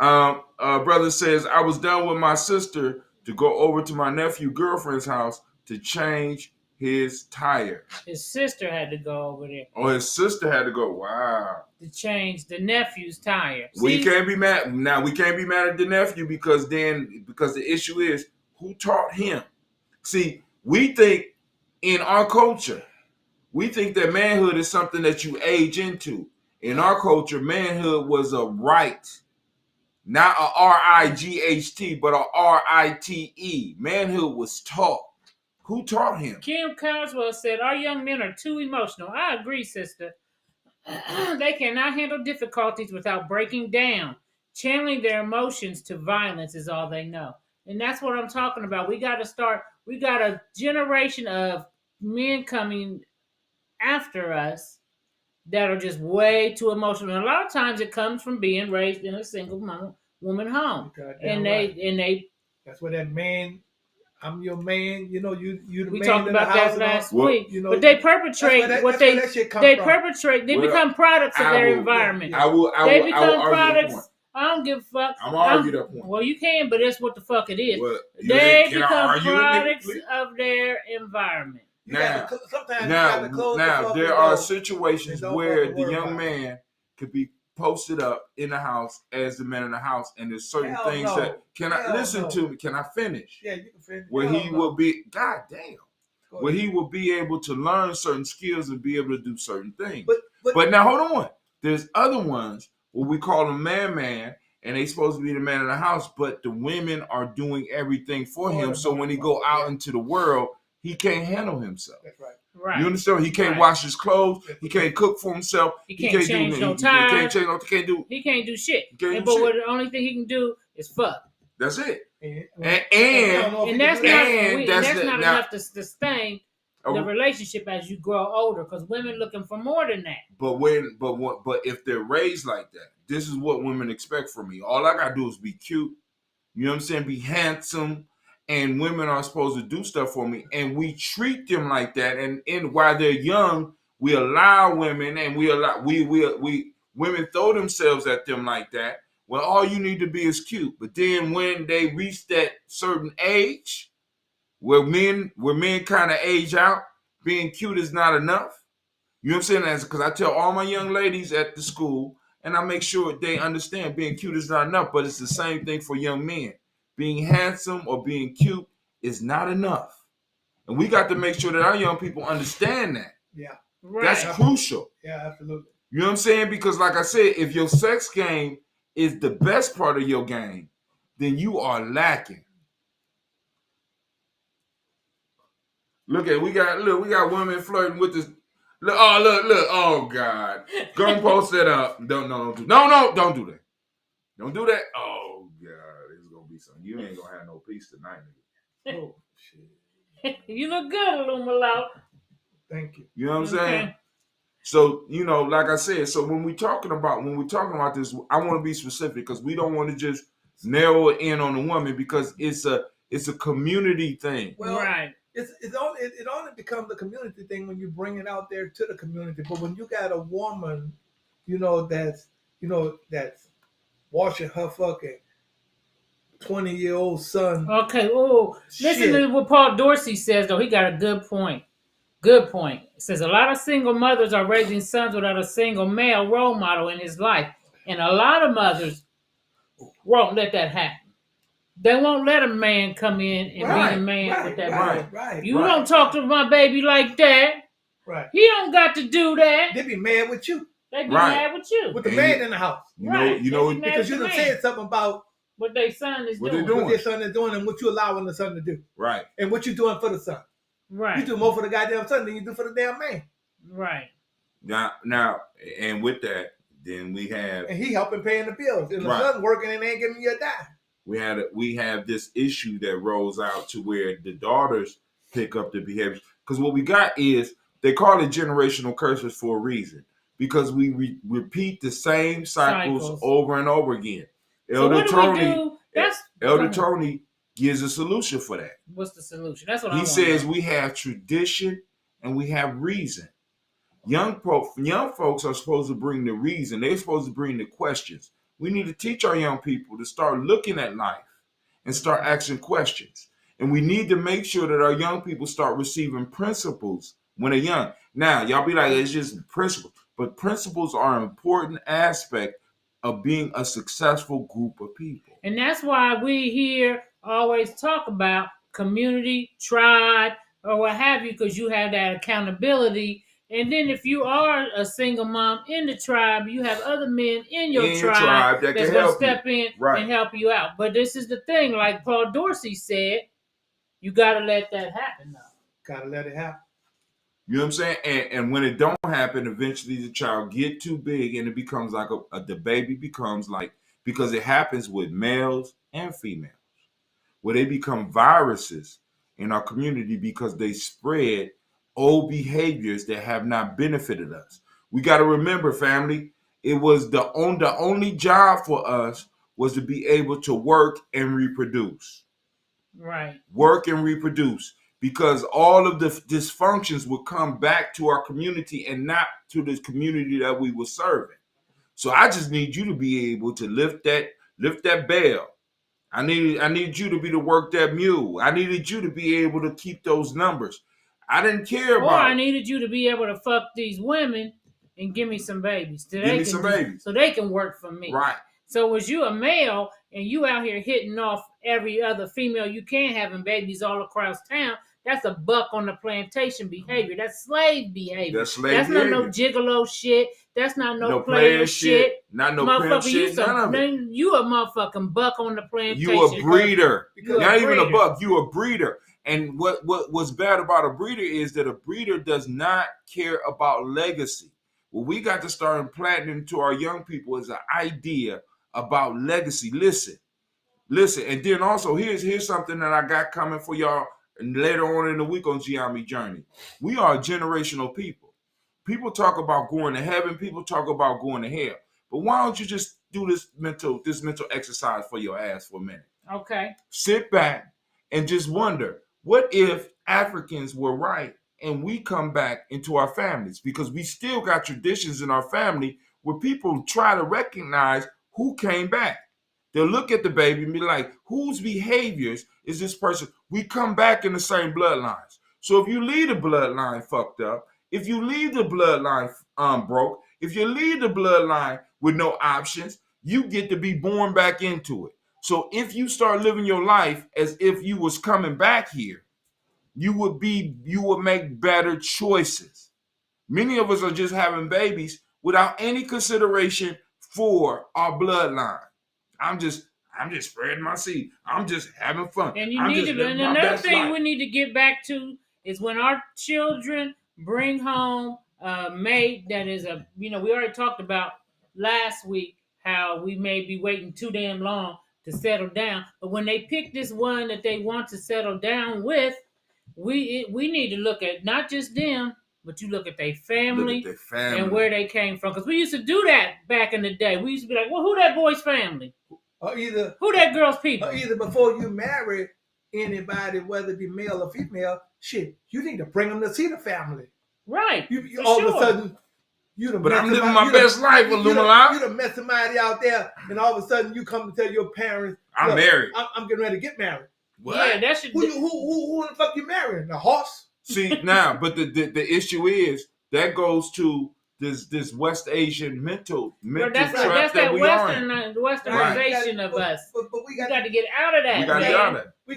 Brother says, I was done with my sister to go over to my nephew girlfriend's house to change his tire. His sister had to go over there. Oh, his sister had to go. Wow. To change the nephew's tire. We can't be mad. Now, we can't be mad at the nephew because the issue is who taught him. See, we think in our culture, we think that manhood is something that you age into. In our culture, manhood was a right. Not a R-I-G-H-T, but a R-I-T-E. Manhood was taught. Who taught him? Kim Coswell said, our young men are too emotional. I agree, sister. They cannot handle difficulties without breaking down. Channeling their emotions to violence is all they know. And that's what I'm talking about. We got a generation of men coming after us that are just way too emotional. And a lot of times it comes from being raised in a single woman home. And they that's where that man, I'm your man, you the we man talked in the about house that last week. But they perpetrate they become products of their environment. They become products. I don't give a fuck. I'm gonna argue that point. Well, you can, but that's what the fuck it is. Well, they become products of their environment. Now, there are situations where the young man could be posted up in the house as the man in the house, and there's certain things that can I finish? Yeah, you can finish. Where he will be, goddamn, where he will be able to learn certain skills and be able to do certain things. But now hold on, there's other ones where we call them man, and they supposed to be the man in the house, but the women are doing everything for him. So when he go out into the world, he can't handle himself. That's right. Right. You understand? He can't wash his clothes. He can't cook for himself. He can't change no tires. He can't do shit. What the only thing he can do is fuck. That's it. And that's not enough to sustain the relationship as you grow older, because women looking for more than that. But if they're raised like that, this is what women expect from me. All I gotta do is be cute. You know what I'm saying? Be handsome. And women are supposed to do stuff for me, and we treat them like that. And while they're young, we allow women, and women throw themselves at them like that. Well, all you need to be is cute. But then when they reach that certain age, where men kind of age out, being cute is not enough. You know what I'm saying? Because I tell all my young ladies at the school, and I make sure they understand being cute is not enough, but it's the same thing for young men. Being handsome or being cute is not enough. And we got to make sure that our young people understand that. Yeah. Right. That's crucial. Yeah, absolutely. You know what I'm saying? Because like I said, if your sex game is the best part of your game, then you are lacking. Look, we got women flirting with this. Look, oh God. Go and post that up. Don't do that. Don't do that. Oh God, it's gonna be something. You ain't gonna have no peace tonight, nigga. Oh shit. You look good, Lumalo. Thank you. You know what I'm saying? So, like I said, so when we're talking about this, I want to be specific because we don't want to just narrow it in on the woman because it's a community thing. Well, right. It only becomes a community thing when you bring it out there to the community. But when you got a woman, that's washing her fucking 20-year-old son. Okay. Oh, listen to what Paul Dorsey says though. He got a good point. Good point. It says a lot of single mothers are raising sons without a single male role model in his life. And a lot of mothers won't let that happen. They won't let a man come in and be the man with that boy. Right. You don't talk to my baby like that. Right. He don't got to do that. They be mad with you. They be mad with you. With the man in the house. Because you done said something about what their son is doing. What their son is doing and what you allowing the son to do. Right. And what you doing for the son. Right. You do more for the goddamn son than you do for the damn man. Right. Now, and with that, then we have... And he helping paying the bills. And the son working and ain't giving you a dime. We have this issue that rolls out to where the daughters pick up the behavior. Because what we got is, they call it generational curses for a reason. Because we repeat the same cycles over and over again. Elder Tony gives a solution for that. What's the solution? That's what he says. We have tradition and we have reason. Young folks are supposed to bring the reason. They're supposed to bring the questions. We need to teach our young people to start looking at life and start asking questions. And we need to make sure that our young people start receiving principles when they're young. Now, y'all be like, it's just principles. But principles are an important aspect of being a successful group of people. And that's why we here always talk about community, tribe, or what have you, because you have that accountability. And then if you are a single mom in the tribe, you have other men in your tribe that's going to step in and help you out. But this is the thing, like Paul Dorsey said, you got to let that happen now. Got to let it happen. You know what I'm saying? And when it don't happen, eventually the child get too big and it becomes like the baby becomes like, because it happens with males and females, where they become viruses in our community because they spread old behaviors that have not benefited us. We got to remember, family, it was the only job for us was to be able to work and reproduce. Right. Work and reproduce. Because all of the dysfunctions would come back to our community and not to the community that we were serving. So I just need you to be able to lift that bell. I need you to be to work that mule. I needed you to be able to keep those numbers. I didn't care about. Or I needed you to be able to fuck these women and give me some babies. So they can work for me. Right. So was you a male and you out here hitting off every other female you can, having babies all across town? That's a buck on the plantation behavior. That's slave behavior. That's not no gigolo shit. That's not no player shit. Not no pimp shit. You a motherfucking buck on the plantation. You a breeder. Not even a buck. You a breeder. And what's bad about a breeder is that a breeder does not care about legacy. What we got to start implanting into our young people is an idea about legacy. Listen. And then also here's something that I got coming for y'all. And later on in the week on Giami Journey, we are generational people. People talk about going to heaven. People talk about going to hell. But why don't you just do this mental exercise for your ass for a minute? Okay. Sit back and just wonder, what if Africans were right and we come back into our families? Because we still got traditions in our family where people try to recognize who came back. They'll look at the baby and be like, whose behaviors is this person? We come back in the same bloodlines. So if you leave the bloodline fucked up If you leave the bloodline broke, if you leave the bloodline with no options, you get to be born back into it. So if you start living your life as if you was coming back here, you would make better choices. Many of us are just having babies without any consideration for our bloodline. I'm just spreading my seed. I'm just having fun. And and another thing we need to get back to is when our children bring home a mate that is we already talked about last week how we may be waiting too damn long to settle down. But when they pick this one that they want to settle down with, we need to look at not just them, but you look at their family, and where they came from. Because we used to do that back in the day. We used to be like, well, who that boy's family? Or either who that girl's people? Or either before you marry anybody, whether it be male or female, shit, you need to bring them to see the family. Right. All of a sudden, but I'm living my best life, Illumina. You done met somebody out there, and all of a sudden you come to tell your parents, I'm married. I'm getting ready to get married. What? Yeah, that should. Who the fuck you marrying? A horse? See now, but the issue is that goes to this West Asian mental trap that we are in. Westernization of us. But we got to get out of that. We got to get out of that. We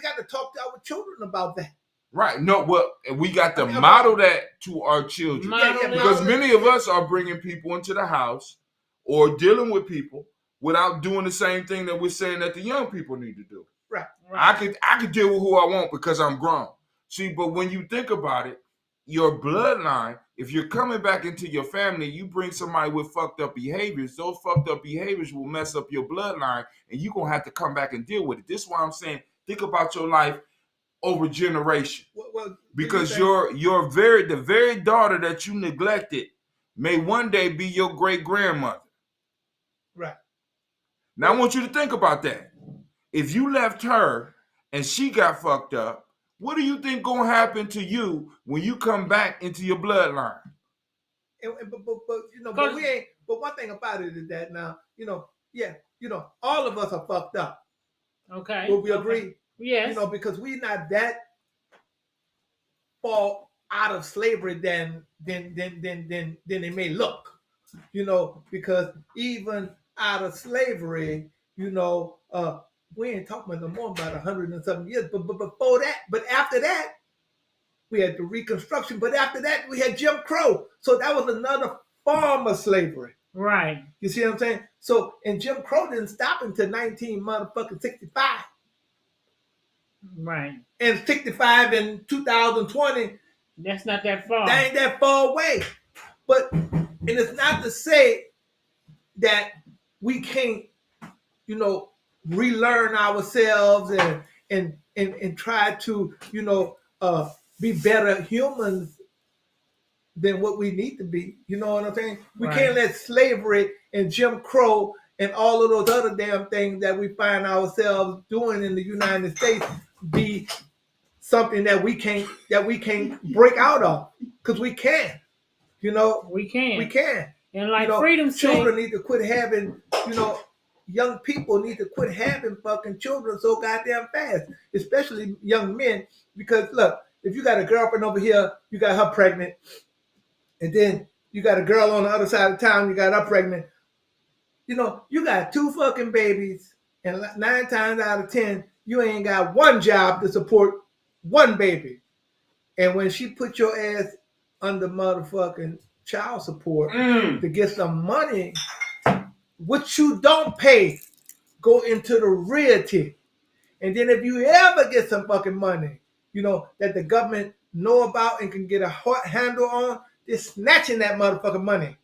got to talk to our children about that. Right. No, well, we got to model that to our children. Because many of us are bringing people into the house or dealing with people without doing the same thing that we're saying that the young people need to do. Right. I could deal with who I want because I'm grown. See, but when you think about it, your bloodline, if you're coming back into your family, you bring somebody with fucked up behaviors, those fucked up behaviors will mess up your bloodline, and you're going to have to come back and deal with it. This is why I'm saying, think about your life over generation. Well, because the very daughter that you neglected may one day be your great-grandmother. Right. Now, I want you to think about that. If you left her and she got fucked up, what do you think gonna happen to you when you come back into your bloodline? But we ain't. But one thing about it is that now, all of us are fucked up. Okay. Will we agree? Yes. Because we're not that far out of slavery than they may look. Because even out of slavery, we ain't talking no more about 100 and something years, but before that, but after that, we had the Reconstruction. But after that, we had Jim Crow. So that was another form of slavery. Right. You see what I'm saying? So, and Jim Crow didn't stop until 1965. Right. And 65 in 2020. That's not that far. That ain't that far away. But, and it's not to say that we can't, relearn ourselves and try to, be better humans than what we need to be. You know what I'm saying? We can't let slavery and Jim Crow and all of those other damn things that we find ourselves doing in the United States be something that we can't break out of, because we can. We can. And like freedom, children need to quit having, young people need to quit having fucking children so goddamn fast, especially young men. Because look, if you got a girlfriend over here, you got her pregnant, and then you got a girl on the other side of town, you got her pregnant. You got two fucking babies, and 9 times out of 10, you ain't got one job to support one baby. And when she put your ass under motherfucking child support to get some money, what you don't pay go into the realty. And then if you ever get some fucking money, that the government know about and can get a handle on, they're snatching that motherfucking money.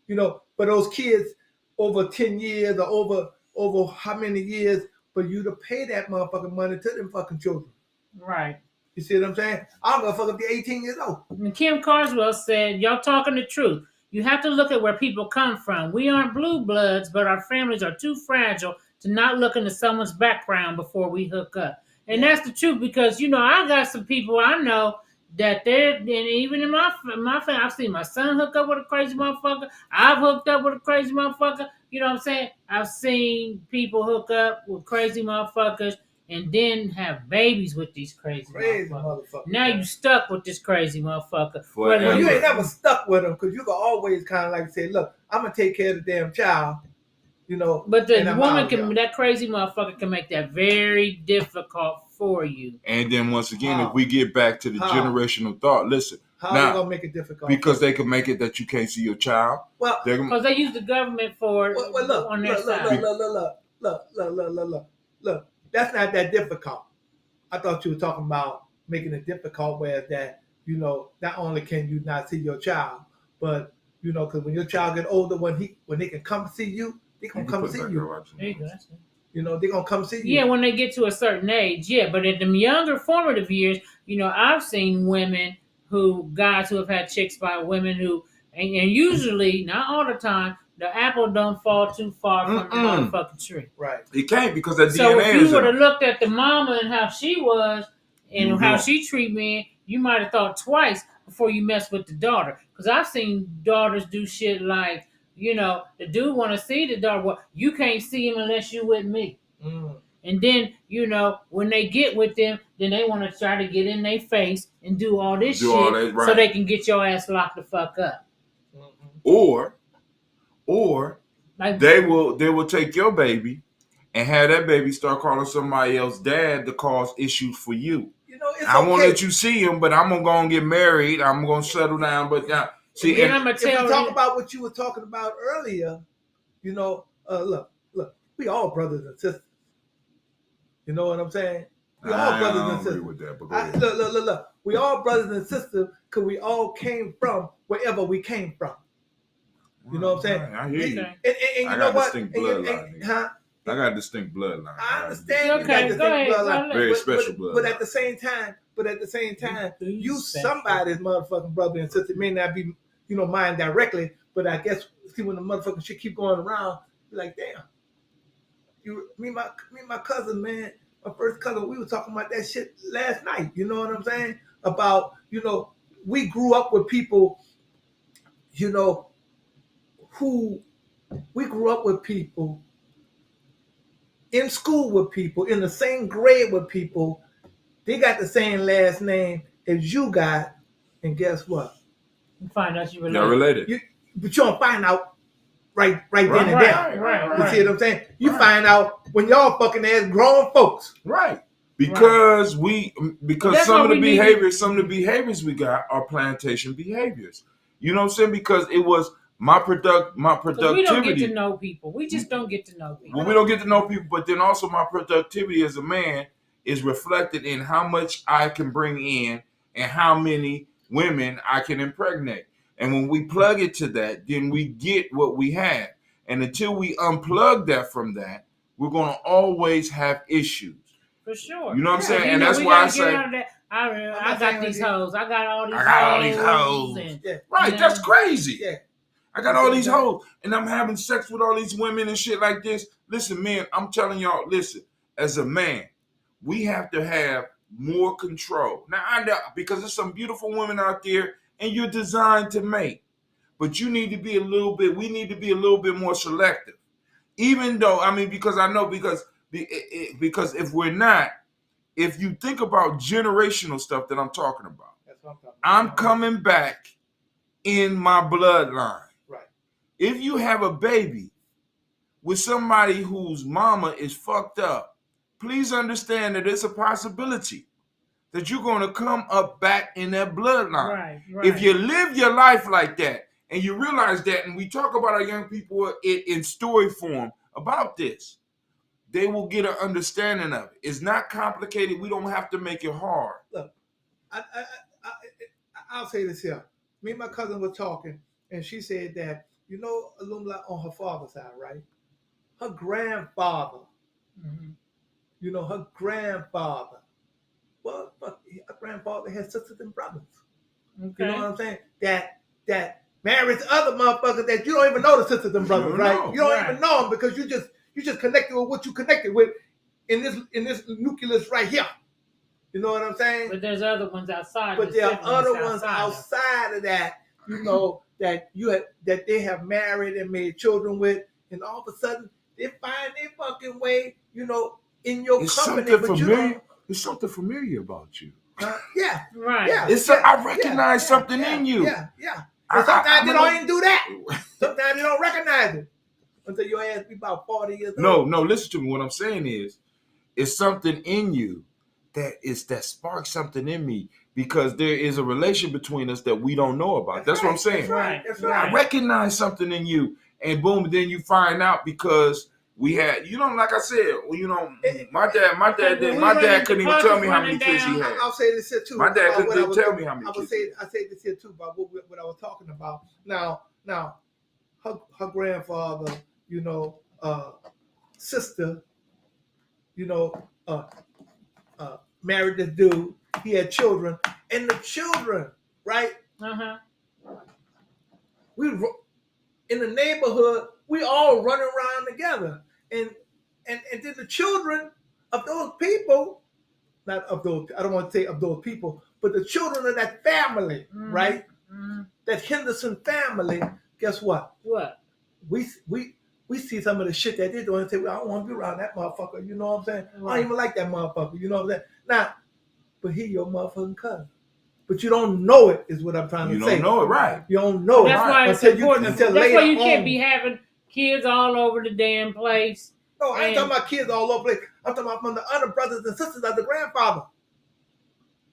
For those kids over 10 years or over how many years for you to pay that motherfucking money to them fucking children. Right. You see what I'm saying? I'm gonna fuck up to 18 years old. And Kim Carswell said, y'all talking the truth. You have to look at where people come from. We aren't blue bloods, but our families are too fragile to not look into someone's background before we hook up. And that's the truth, because, I got some people I know that they're, and even in my family, I've seen my son hook up with a crazy motherfucker. I've hooked up with a crazy motherfucker. You know what I'm saying? I've seen people hook up with crazy motherfuckers. and then have babies with these crazy motherfuckers. Now man. you stuck with this crazy motherfucker. Well, you ain't never stuck with them because you can always kind of like say, look, I'm going to take care of the damn child, you know. But the woman that crazy motherfucker can make that very difficult for you. And then once again, if we get back to the generational thought, listen. How are they going to make it difficult? Because they can make it that you can't see your child. Well, because they use the government for it on their side. Look. That's not that difficult. I thought you were talking about making it difficult where that, you know, not only can you not see your child, but, you know, because when your child get older, when they can come see you, they can come see you. You know, they're going to come see you. Yeah, when they get to a certain age, yeah. But at the younger formative years, you know, I've seen guys who have had chicks by women who, and usually, not all the time, the apple don't fall too far from the motherfucking tree. Right. It can't because that DNA is So if you would have looked at the mama and how she was and how she treat men, you might have thought twice before you mess with the daughter. Because I've seen daughters do shit like, you know, the dude want to see the daughter. Well, you can't see him unless you with me. And then, you know, when they get with them, then they want to try to get in their face and do all this shit so they can get your ass locked the fuck up. Or like, they will take your baby and have that baby start calling somebody else dad to cause issues for you. You know, it's I won't let you see him, but I'm gonna go and get married. I'm gonna settle down. But now, see, if we talk about what you were talking about earlier, you know, look, we all brothers and sisters. You know what I'm saying? We all brothers and sisters. With that, but look. We all brothers and sisters because we all came from wherever we came from. You know what I'm saying? I hear you. And you know what? I got a distinct bloodline. I understand you got distinct bloodline. Very special bloodline. But at the same time, you somebody's motherfucking brother and sister. It may not be, you know, mine directly, but I guess see when the motherfucking shit keep going around, you're like, damn. Me and my cousin, man, my first cousin, we were talking about that shit last night. You know what I'm saying? About, you know, we grew up with people, you know, we grew up with people, in school with people, in the same grade with people. They got the same last name as you got, and guess what? You find out you're related. But you don't find out right then and there. Right. You see what I'm saying? You find out when y'all fucking ass grown folks. Right. Because some of the behaviors we got are plantation behaviors. You know what I'm saying? Because it was my productivity. We don't get to know people. We just don't get to know people. Well, we don't get to know people, but then also my productivity as a man is reflected in how much I can bring in and how many women I can impregnate. And when we plug it to that, then we get what we have. And until we unplug that from that, we're going to always have issues. For sure. You know what I'm saying? And that's why I say, I got these hoes. I got all these hoes. Right, that's crazy. Yeah. I got all these hoes, and I'm having sex with all these women and shit like this. Listen, man, I'm telling y'all, listen, as a man, we have to have more control. Now, I know, because there's some beautiful women out there, and you're designed to mate. But we need to be a little bit more selective. Even though, I mean, because if we're not, if you think about generational stuff that I'm talking about, I'm coming back in my bloodline. Right. If you have a baby with somebody whose mama is fucked up, please understand that it's a possibility that you're going to come up back in that bloodline. Right. If you live your life like that and you realize that, and we talk about our young people in story form about this, they will get an understanding of it. It's not complicated. We don't have to make it hard. Look, I'll say this here. Me and my cousin were talking, and she said that, you know, Alumla on her father's side, right? Her grandfather, you know, her grandfather, well, her grandfather had sisters and brothers. Okay. You know what I'm saying? That married to other motherfuckers that you don't even know the sisters and brothers, right? You don't even know them because you just connected with what you connected with in this nucleus right here. You know what I'm saying? But there's other ones outside. But there are other ones outside of that, you know, that they have married and made children with, and all of a sudden they find their fucking way, you know, in your it's company, something but familiar. It's something familiar about you. Yeah, right. Yeah, I recognize something in you. Yeah. And sometimes they don't even do that. Sometimes they don't recognize it until your ass be about 40 years old. No, listen to me. What I'm saying is, it's something in you that sparks something in me because there is a relation between us that we don't know about. That's right, what I'm saying. That's right. I recognize something in you, and boom, then you find out because we had, like I said, my dad couldn't even tell me how many kids he had. I'll say this here too. My dad couldn't tell me how many kids. I say this here too about what I was talking about. Now, her grandfather, sister, married this dude. He had children, and the children, right? We in the neighborhood, we all run around together, and then the children of those people, not of those, I don't want to say of those people, but the children of that family, right? That Henderson family. Guess what? What? We see some of the shit that they're doing and say, well, I don't want to be around that motherfucker. You know what I'm saying? Right. I don't even like that motherfucker. You know what I'm saying? Now, but he your motherfucking cousin. But you don't know it, is what I'm trying to say. You don't know it, right? You don't know that's it. Why it's important. That's why you can't on. be having kids all over the damn place. No, I ain't talking about kids all over the place. I'm talking about from the other brothers and sisters of the grandfather.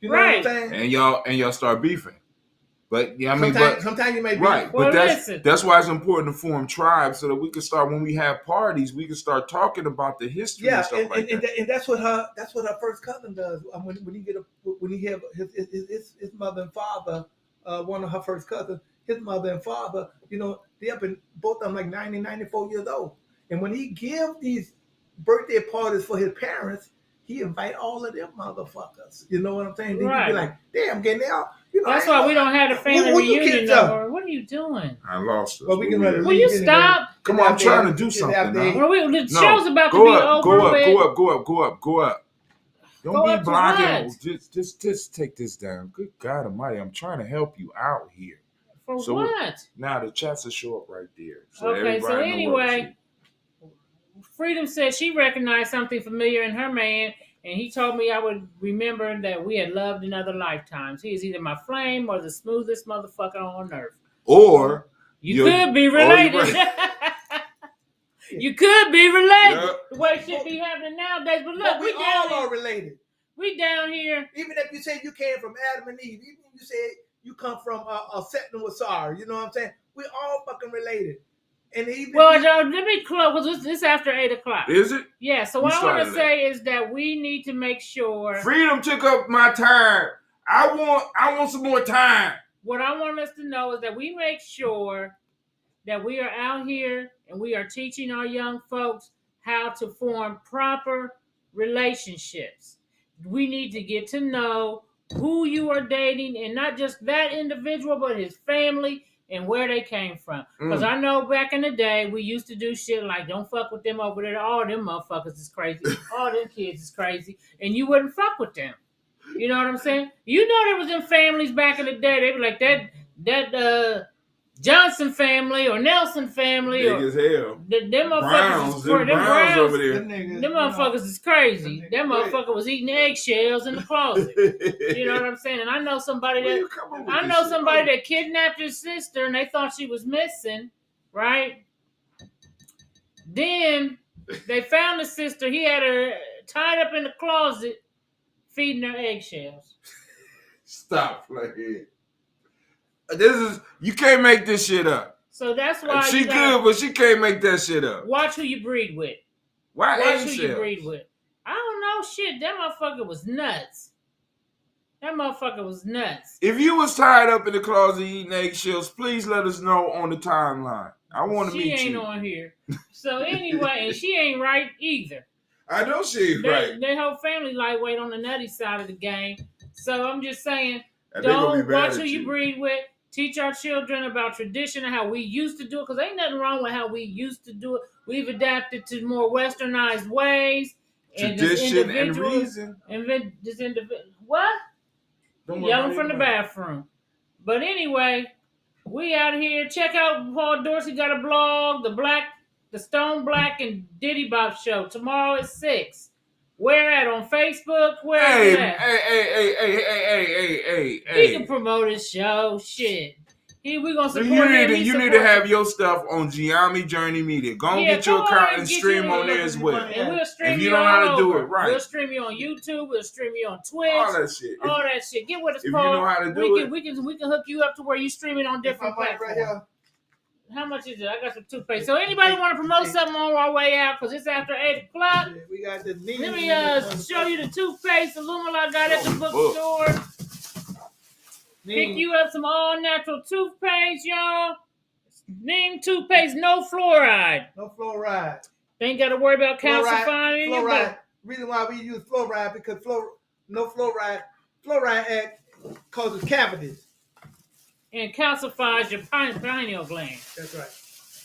You know what I'm saying? And y'all start beefing. But yeah, sometimes you may be right. Well, but that's why it's important to form tribes so that we can start, when we have parties, we can start talking about the history and stuff like that. And that's what her first cousin does. When he have his mother and father, one of her first cousins, his mother and father, they up in both of them like 90, 94 years old. And when he give these birthday parties for his parents, he invite all of them motherfuckers. You know what I'm saying? Then you be like, damn, getting out. That's why we don't have the family reunion no more. What are you doing? I lost us. Well, will you stop? Come on, I'm trying to do something. The show's about to be over. Go up. Don't be blocking. Just take this down. Good God Almighty, I'm trying to help you out here. For what? Now the chats will show up right there. Okay, so anyway, Freedom said she recognized something familiar in her man, and he told me I would remember that we had loved in other lifetimes. He is either my flame or the smoothest motherfucker on earth. Or you could be related. You could be related. The way shit be happening nowadays. But look, we all are related. We down here. Even if you say you came from Adam and Eve, even if you say you come from a Setting with Sarah, you know what I'm saying? We all fucking related. And even let me close. Because this after 8:00. Is it? Yeah. So what I want to say is that we need to make sure. Freedom took up my time. I want some more time. What I want us to know is that we make sure that we are out here and we are teaching our young folks how to form proper relationships. We need to get to know who you are dating, and not just that individual, but his family and where they came from. Because I know back in the day, we used to do shit like, don't fuck with them over there. All them motherfuckers is crazy. All them kids is crazy. And you wouldn't fuck with them. You know what I'm saying? You know there was them families back in the day. They were like that Johnson family or Nelson family. Big as hell. Them motherfuckers Browns over there. Them motherfuckers is crazy. That motherfucker was eating eggshells in the closet. You know what I'm saying? And I know somebody that kidnapped his sister and they thought she was missing, right? Then they found the sister. He had her tied up in the closet, feeding her eggshells. Stop playing. You can't make this shit up. So that's why she good, but she can't make that shit up. Watch who you breed with. Watch who you breed with. I don't know shit. That motherfucker was nuts. If you was tied up in the closet eating eggshells, please let us know on the timeline. I want to meet you. She ain't on here. So anyway, and she ain't right either. I know she ain't right. Their whole family lightweight on the nutty side of the game. So I'm just saying, don't watch who you breed with. Teach our children about tradition and how we used to do it, because ain't nothing wrong with how we used to do it. We've adapted to more westernized ways. Tradition and reason. What? Yelling from the bathroom. But anyway, we out here. Check out Paul Dorsey got a blog, the Stone Black and Diddy Bop Show. Tomorrow at 6. Where at on Facebook? Where Hey, at? hey. He can promote his show. Shit. We gonna support him. You need to have your stuff on Giami Journey Media. Go and get your account and stream on there as well. And we'll stream if you you don't know how to do it over. right, We'll stream you on YouTube. We'll stream you on Twitch. all that shit. All that shit. Get with us, If Paul. you know how to do it, we can hook you up to where you streaming on different platforms. Right. How much is it? I got some toothpaste. So anybody want to promote something on our way out? Because it's after 8 o'clock. Yeah, we got the Let me show you the toothpaste Illumina I got at the bookstore. Pick you up some all-natural toothpaste, y'all. Neem toothpaste, no fluoride. No fluoride. They ain't got to worry about calcifying. Fluoride. Reason why we use fluoride because no fluoride causes cavities. And calcifies your pineal gland. That's right.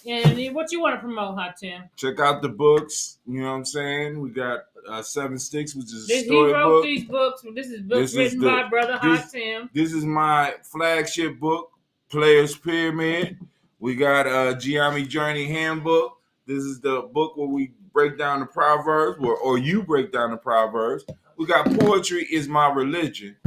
And what you want to promote, Hot Tim? Check out the books. You know what I'm saying? We got 7 Sticks, which is a story He wrote book. these books. This is books written by Brother Hot Tim. This is my flagship book, Players Pyramid. We got Giami Journey Handbook. This is the book where we break down the Proverbs, or you break down the Proverbs. We got Poetry is My Religion.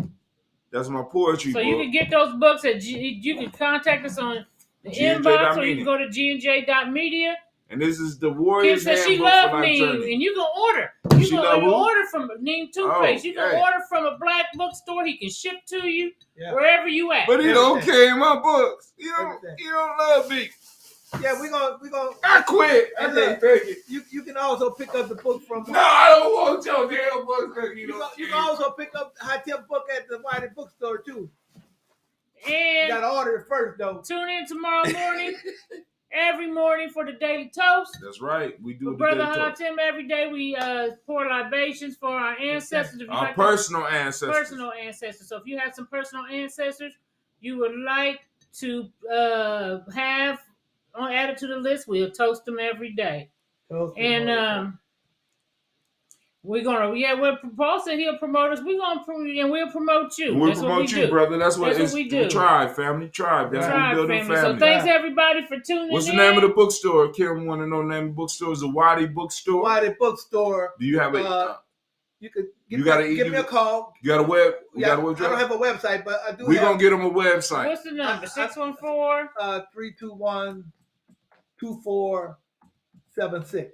That's my poetry book. So you can get those books at you can contact us on the inbox, or you can go to gnj.media. And this is the Warriors Handbook. She loved Neem, and you can order. You can order from Neem toothpaste. You can order from a black bookstore. He can ship to you wherever you at. But he don't carry my books. You don't love me. Yeah, we gonna. I quit. I can't take it. You can also pick up the book from. No, I don't want your damn book. You can also pick up Hot Tip book at the Whitey bookstore too. And you gotta order it first though. Tune in tomorrow morning. Every morning for the Daily Toast. That's right. We do with Brother Hot Tim every day. We pour libations for our ancestors. Our personal ancestors. Personal ancestors. So if you have some personal ancestors you would like to have added to the list, we'll toast them every day. We're gonna, when Paul said he'll promote us, we'll promote you. We'll promote you, brother. That's what we do. Tribe, family, tribe. That's what we build a family. So thanks everybody for tuning in. What's the name of the bookstore? Kim want to know the name of the bookstore. Is the Whitey Bookstore? Whitey Bookstore. Do you have a? You could give me a call. You got a web? I don't have a website, but I do. We're gonna get them a website. What's the number? 614-321-2476.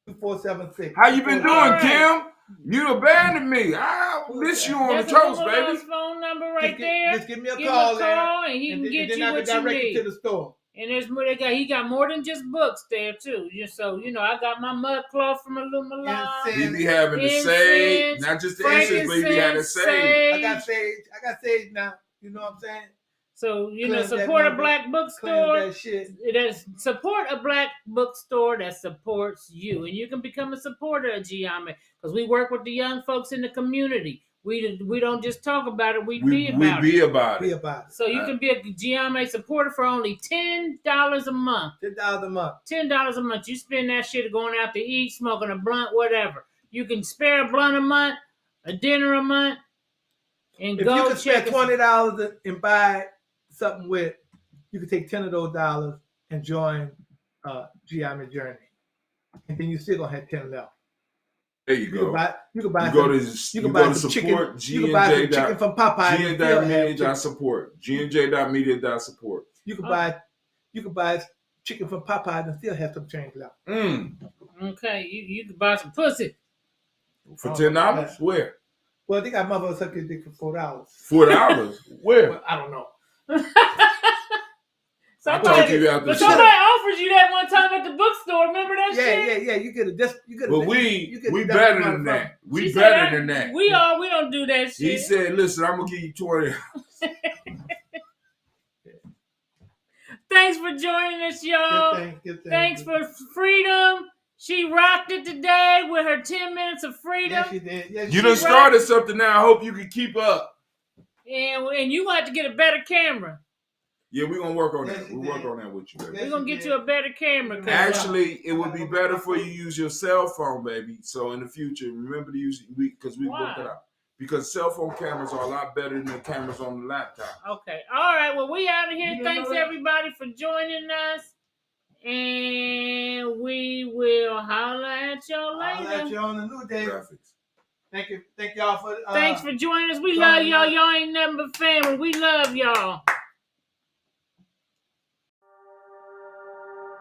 2476. How you been doing, Kim? You abandoned me. I miss you on the toast, baby. His phone number right there. Just give me a call and he can get you what you need. To the store. And he got more than just books there too. So I got my mud cloth from Illumina. He be having the sage, not just the incense, but he be having sage. I got sage now. You know what I'm saying? So support a black bookstore. Support a black bookstore that supports you, and you can become a supporter of Giami because we work with the young folks in the community. We don't just talk about it; we be about it. So you can be a Giami supporter for only $10 a month. $10 a month. You spend that shit going out to eat, smoking a blunt, whatever. You can spare a blunt a month, a dinner a month, and if go you can check spend $20 and buy something with, you can take 10 of those dollars and join Giami Journey, and then you still gonna have 10 left. There you go. You can buy some chicken. You can buy some chicken from Popeye. GNJ.media.support. GNJ.media.support. You can buy chicken from Popeye and still have some change left. Okay, you can buy some pussy for $10. Where? Well, they got motherfuckers sucking dick for $4. $4? Where? Well, I don't know. Somebody offers you that one time at the bookstore. Remember that shit? Yeah. You get a But we better than that. We better than that. We don't do that shit. He said, "Listen, I'm gonna give you $20." Thanks for joining us, y'all. Thanks for freedom. She rocked it today with her 10 minutes of freedom. Yes, she did. You done started something now. I hope you can keep up. And you got to get a better camera. Yeah, we're going to work on that. We'll work on that with you, baby. We're going to get you a better camera. Actually, it would be better for you to use your cell phone, baby. So in the future, remember to use it because we worked it out. Because cell phone cameras are a lot better than the cameras on the laptop. Okay. All right. Well, we out of here. Thanks, everybody, for joining us. And we will holler at at y'all later. I'll let you on the new day. Graphics. Thank y'all for. Thanks for joining us. We love y'all. Y'all ain't nothing but family. We love y'all.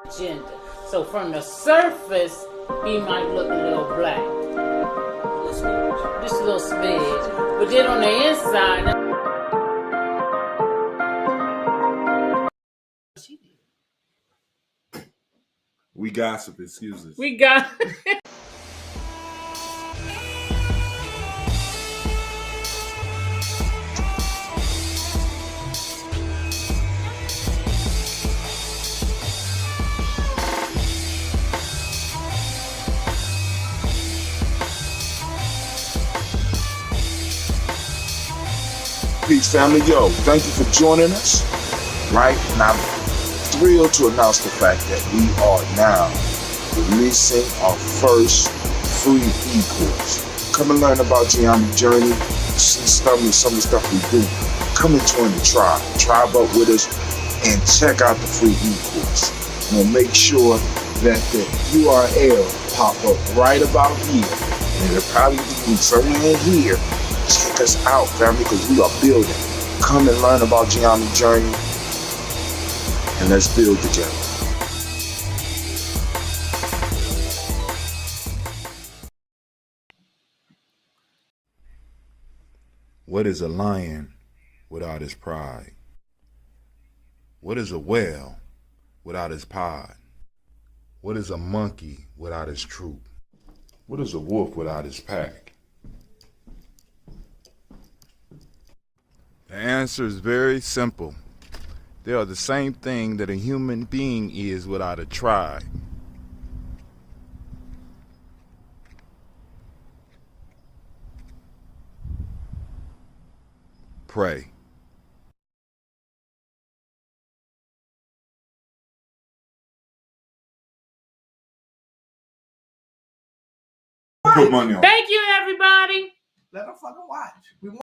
Agenda. So from the surface, he might look a little black, just a little smidge. But then on the inside. We gossip, excuse us. We got. Peace, family. Yo, thank you for joining us. Right? And I'm thrilled to announce the fact that we are now releasing our first free e-course. Come and learn about Geometry Journey, see some of the stuff we do. Come and join the tribe. Tribe up with us and check out the free e-course. We'll make sure that the URL pop up right about here. And it'll probably be somewhere in here. Check us out, family, because we are building. Come and learn about Geometry Journey, and let's build together. What is a lion without his pride? What is a whale without his pod? What is a monkey without his troop? What is a wolf without his pack? The answer is very simple. They are the same thing that a human being is without a tribe. Pray. Put money on. Thank you, everybody. Let them fucking watch.